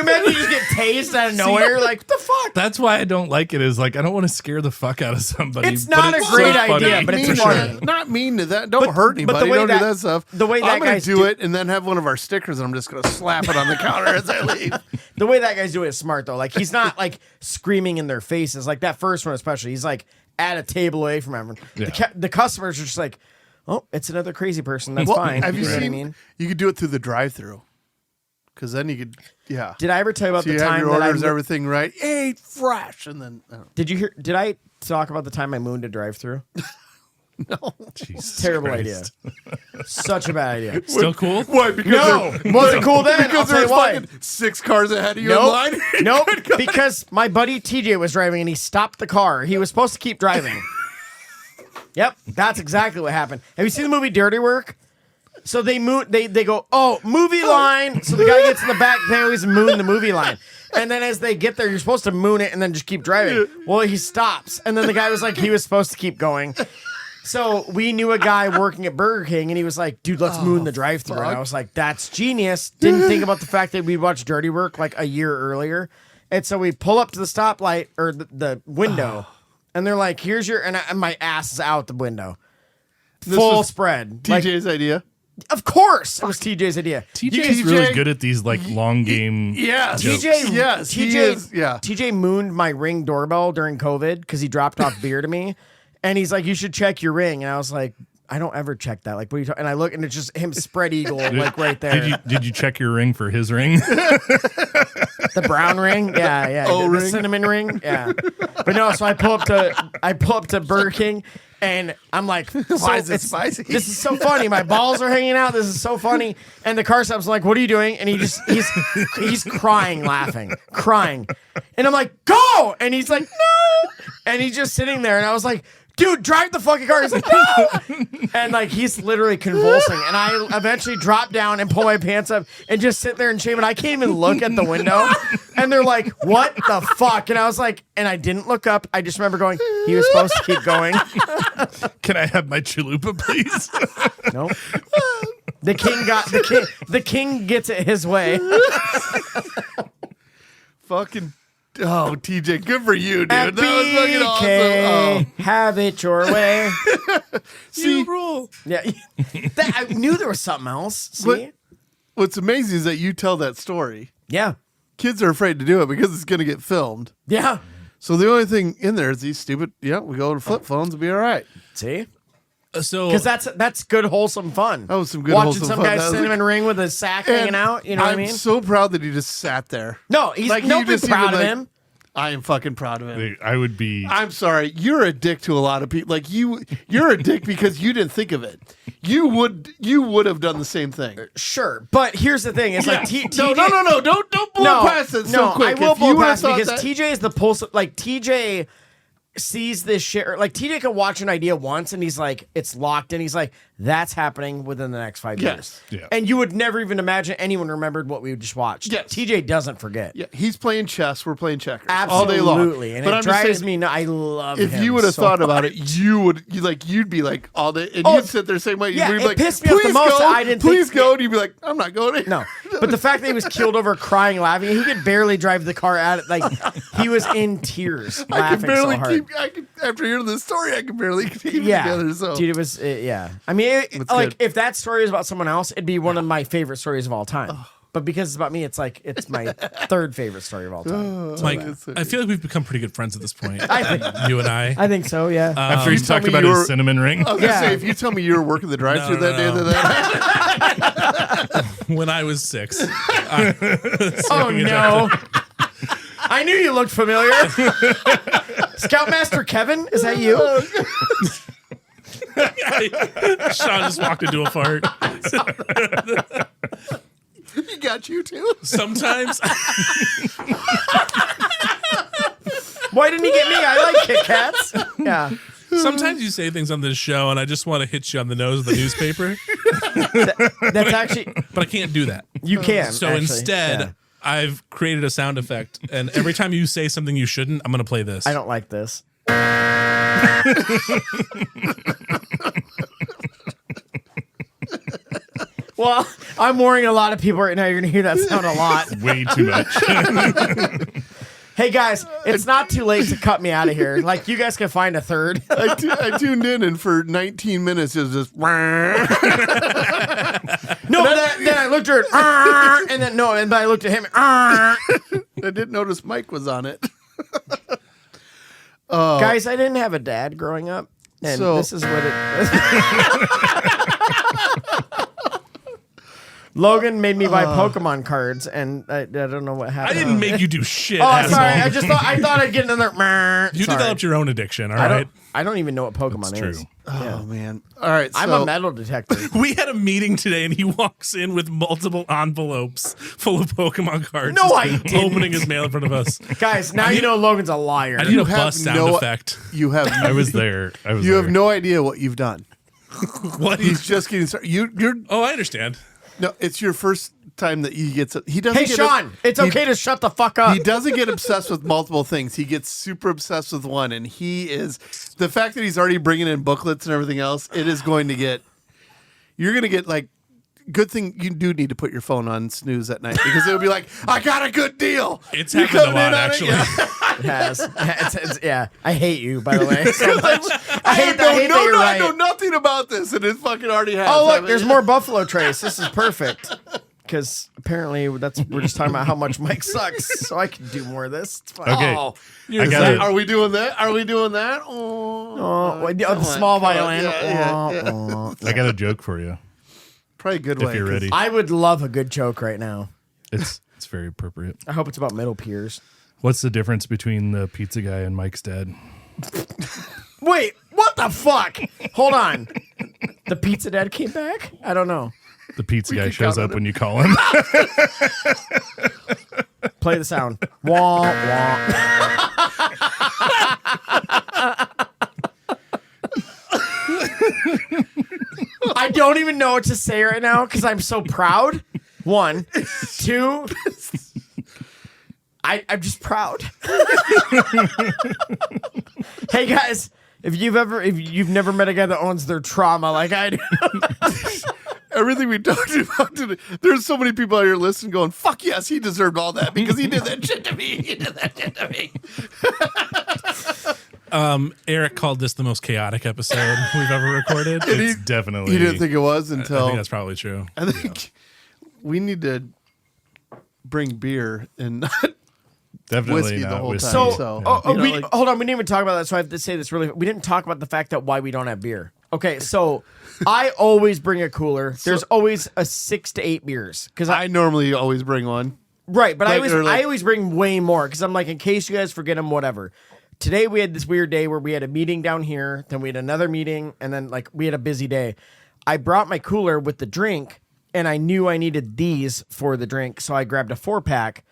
imagine you just get tased out of nowhere. Like, what the fuck?
That's why I don't like it. Is like I don't want to scare the fuck out of somebody.
It's
but
not a great
so funny.
idea, but it's
Mean to
funny.
that. Not mean to that. Don't hurt
but the
anybody.
way
Don't
that-
do that stuff.
the way that
I'm gonna
guys
do
do-
it and then have one of our stickers and I'm just gonna slap it on the counter as I leave.
The way that guy's doing it is smart though. Like he's not like screaming in their faces. Like that first one especially. He's like at a table away from everyone.
Yeah.
The customers are just like, oh, it's another crazy person. That's
Well,
fine.
have you
know what
seen?
I mean?
You could do it through the drive-through, because then you could. Yeah.
Did I ever tell you about
So
the
you have
time
your
that I
orders, everything right. Eat fresh, and then
did you hear? Did I talk about the time I mooned a drive-through?
Jesus
Terrible
Christ.
idea. Such a bad idea.
Still cool?
why? Because
No, wasn't cool then. I'll
Because
tell you
there's
why.
fucking 6 cars ahead of you in
Nope.
line.
Nope. Because my buddy TJ was driving and he stopped the car. He was supposed to keep driving. Yep, that's exactly what happened. Have you seen the movie Dirty Work? So they go, oh, movie line. So the guy gets in the back. They always moon the movie line. And then as they get there, you're supposed to moon it and then just keep driving. Well, he stops. And then the guy was like, he was supposed to keep going. So we knew a guy working at Burger King, and he was like, dude, let's moon the drive-thru. And I was like, that's genius. Didn't think about the fact that we watched Dirty Work like a year earlier. And so we pull up to the stoplight or the window, and they're like, here's your, and my ass is out the window. Full
was
spread. Like,
TJ's idea.
of course, it was TJ's idea.
TJ's really good at these like long game.
Yes.
jokes.
TJ,
Yes, he is, yeah.
TJ mooned my Ring doorbell during COVID because he dropped off beer to me, and he's like, "You should check your ring." And I was like, I don't ever check that. Like, what are you talking? And I look, and it's just him spread eagle, like right there.
Did you check your ring for his ring?
The brown ring, yeah. The cinnamon ring, yeah. But no, so I pull up to Burger King, and I'm like,
Why is it spicy?
This is so funny. My balls are hanging out. This is so funny. And the car stop's like, what are you doing? And he's crying, laughing, crying. And I'm like, go! And he's like, no! And he's just sitting there, and I was like, dude, drive the fucking car. He's like, no! And like, he's literally convulsing. And I eventually drop down and pull my pants up and just sit there in shame. And I can't even look at the window. And they're like, what the fuck? And I was like, and I didn't look up. I just remember going, he was supposed to keep going.
Can I have my chalupa, please?
Nope. The king gets it his way.
Fucking. Oh, TJ, good for you, dude. That was fucking awesome.
Have it your way.
See,
rule.
Yeah, I knew there was something else. See?
what's amazing is that you tell that story.
Yeah,
Kids are afraid to do it because it's going to get filmed.
yeah.
So the only thing in there is these stupid. Yeah, we go to flip phones and be all right.
See,
So
because that's good wholesome fun.
That was some good
watching
wholesome
some
fun.
guy
That was
cinnamon ring with a sack hanging
And
out. You know what I mean?
I'm so proud that he just sat there.
No, he's
Like,
no
you
be
just
proud of
even,
him.
I am fucking proud of him.
I would be.
I'm sorry, you're a dick to a lot of people. Like you're a dick because you didn't think of it. You would have done the same thing.
Sure, but here's the thing: it's like
No, don't blow past it so quick.
I will
If
blow
you would've
past it
thought
because
that-
TJ is the pulse. Like TJ sees this shit. Or like TJ can watch an idea once, and he's like, it's locked in. He's like, that's happening within the next 5 years.
Yes.
Yeah.
And you would never even imagine anyone remembered what we just watched.
Yes.
TJ doesn't forget.
Yeah, he's playing chess. We're playing checkers
Absolutely.
all day long.
And
But
it
I'm just
drives
saying,
me nuts. I love
if
him
you would have
so
thought about
much.
it, you'd be like all day, and
Oh,
you'd sit there the same way.
yeah,
You'd be
it
like,
pissed me off the
"Please
most
go,
that I didn't
please
think-
go," and you'd be like, "I'm not going."
No, but the fact that he was keeled over, crying, laughing, he could barely drive the car out. Like he was in tears,
I
laughing
can barely
so hard.
after hearing the story, I can barely keep it
Yeah,
together. So
dude, it was yeah. I mean,
good.
if that story is about someone else, it'd be one of my favorite stories of all time. But because it's about me, it's like it's my third favorite story of all time.
Mike, I feel like we've become pretty good friends at this point.
I think
You and I.
I think so. Yeah.
After he's
tell
talked
me
about
you were-
his cinnamon ring.
I was gonna
Yeah.
say, if you tell me you were working the drive-thru
No,
that day,
no.
that
When I was 6.
Oh no. I knew you looked familiar. Scoutmaster Kevin, is that you?
Sean just walked into a fart.
he got you too.
Sometimes
Why didn't he get me? I like Kit Kats. Yeah.
Sometimes you say things on this show, and I just want to hit you on the nose with the newspaper,
That's actually
but I can't do that.
you can.
So
actually.
instead,
Yeah.
I've created a sound effect, and every time you say something you shouldn't, I'm going to play this.
I don't like this. Well, I'm worrying a lot of people right now. You're going to hear that sound a lot.
Way too much.
Hey, guys, it's not too late to cut me out of here. Like, you guys can find a third.
I tuned in, and for 19 minutes, it was just.
No, but then I looked at her, and then but I looked at him.
I didn't notice Mike was on it.
Guys, I didn't have a dad growing up, and
So-
this is what it. Logan made me buy Pokemon cards, and I don't know what
I
happened.
didn't make you do shit.
Oh,
asshole.
sorry. I thought I'd get another.
You
Sorry.
developed your own addiction, all
I
right?
don't even know what Pokemon
It's
is.
true.
Oh man! All right,
I'm
so
a metal detector.
We had a meeting today, and he walks in with multiple envelopes full of Pokemon cards.
No,
just
I didn't.
opening his mail in front of us.
Guys, now you know Logan's a liar.
I need
You
a
have
bus sound
no-
effect.
you have
I was there.
you have no idea what you've done.
What?
He's just getting started. You're
Oh, I understand.
no. It's your first time that he gets. He doesn't.
Hey,
get
Sean, it's
he-
okay to shut the fuck up.
He doesn't get obsessed with multiple things. He gets super obsessed with one, and he is the fact that he's already bringing in booklets and everything else. It is going to get. You're going to get like. Good thing you do need to put your phone on snooze at night because it'll be like, I got a good deal.
It's
You
happened a
coming in
lot,
on it?
actually.
Yeah.
It has. Yeah. I hate you, by the way, so much. I
I
hate that
know
you're
I know
right.
nothing about this, and it fucking already has.
Oh,
I
look,
mean-
there's more Buffalo Trace. This is perfect. Because apparently we're just talking about how much Mike sucks, so I can do more of this. It's fine.
Okay.
Oh,
I got it.
are we doing that? Are we doing that? Oh,
The small violin.
Yeah.
I got a joke for you
Probably a good
if
way.
you're
'cause
ready.
I would love a good joke right now.
It's very appropriate.
I hope it's about middle peers.
What's the difference between the pizza guy and Mike's dad?
Wait, what the fuck? Hold on. The pizza dad came back? I don't know.
The pizza guy
can
shows
count
up
on
when you call him.
Play the sound. Wah, wah. I don't even know what to say right now because I'm so proud. 1, 2. I'm just proud. Hey guys, if you've never met a guy that owns their trauma like I do,
everything we talked about today, there's so many people out here listening going, fuck yes, he deserved all that because he did that shit to me. He did that shit to me.
Eric called this the most chaotic episode we've ever recorded.
It's definitely.
He didn't think it was
I
until
think that's probably true.
I think we need to bring beer and not
definitely
whiskey the
not
whole
whiskey.
time.
So,
So, you know, like-
hold on, we didn't even talk about that, so I have to say this really. We didn't talk about the fact that why we don't have beer. Okay, so I always bring a cooler. There's always a 6 to 8 beers because
I normally always bring one.
right, but I
Like, or like-
always bring way more because I'm like, in case you guys forget them, whatever. Today we had this weird day where we had a meeting down here, then we had another meeting, and then like we had a busy day. I brought my cooler with the drink, and I knew I needed these for the drink, so I grabbed a 4-pack.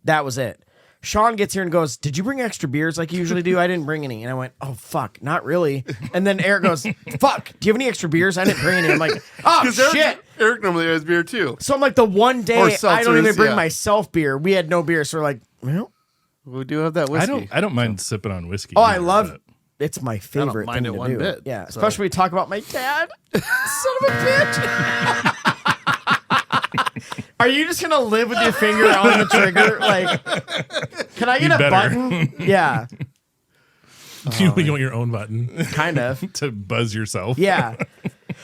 That was it. Sean gets here and goes, "Did you bring extra beers like you usually do?" I didn't bring any. And I went, "Oh, fuck, not really." And then Eric goes, "Fuck, do you have any extra beers?" I didn't bring any. I'm like, "Oh, shit."
Eric normally has beer too.
So I'm like, the one
Or
day I don't even
seltzers,
bring
yeah.
myself beer. We had no beer. So we're like, well,
We do have that
I
whiskey.
don't mind sipping on whiskey.
oh, I
either,
love
but-
it's my favorite
mind
thing
it
to
one
do.
bit,
Yeah,
so.
especially when we talk about my dad. Son of a bitch. Are you just gonna live with your finger on the trigger? Like, can I get
You
a
better.
button? Yeah,
You want your own button.
kind of.
to buzz yourself.
Yeah.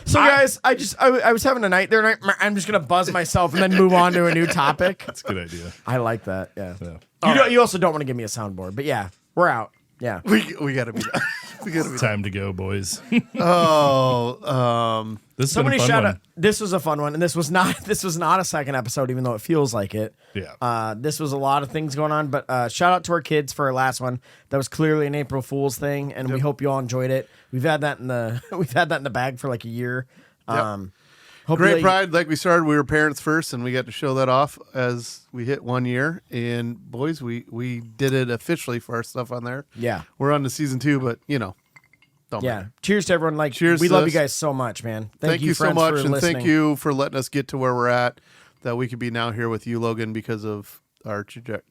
So guys, I was having a night there, and I'm just gonna buzz myself and then move on to a new topic.
That's a good idea.
I like that. Yeah.
Yeah.
You also don't want to give me a soundboard, but yeah, we're out. Yeah.
We gotta be done. We gotta be done.
Time to go, boys.
Oh,
This has
Somebody
been a fun
shout
one.
out. This was a fun one, and this was not a second episode, even though it feels like it.
Yeah.
This was a lot of things going on, but shout out to our kids for our last one. That was clearly an April Fool's thing, and we hope you all enjoyed it. We've had that in the bag for like a year. Hopefully-
great pride. Like we started, we were parents first, and we got to show that off as we hit 1 year. And boys, we did it officially for our stuff on there.
Yeah.
We're on to season 2, but don't
Yeah.
matter.
Cheers to everyone. Like,
Cheers
we
to
love
this.
you guys so much, man.
Thank you so
friends,
much,
for
and
listening.
thank you for letting us get to where we're at. That we could be now here with you, Logan, because of our trajectory.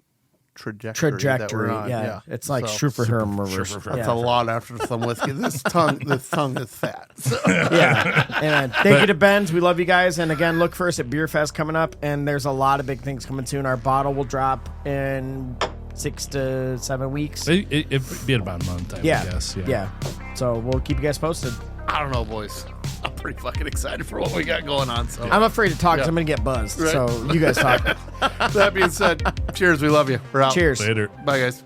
That
Trajectory.
we're on.
Yeah. It's like
So,
Schruferherm reverse.
That's
Yeah.
a lot after some whiskey. This tongue is fat. So.
Yeah. And thank you to Ben's. We love you guys. And again, look for us at Beer Fest coming up. And there's a lot of big things coming soon. Our bottle will drop in 6 to 7 weeks.
It'd be about a month, I would guess.
Yeah. So we'll keep you guys posted.
I don't know, boys. I'm pretty fucking excited for what we got going on. So
I'm afraid to talk because
Yeah.
I'm going to get buzzed.
Right.
So you guys talk.
that being said, cheers. We love you. We're out.
Cheers.
Later.
Bye, guys.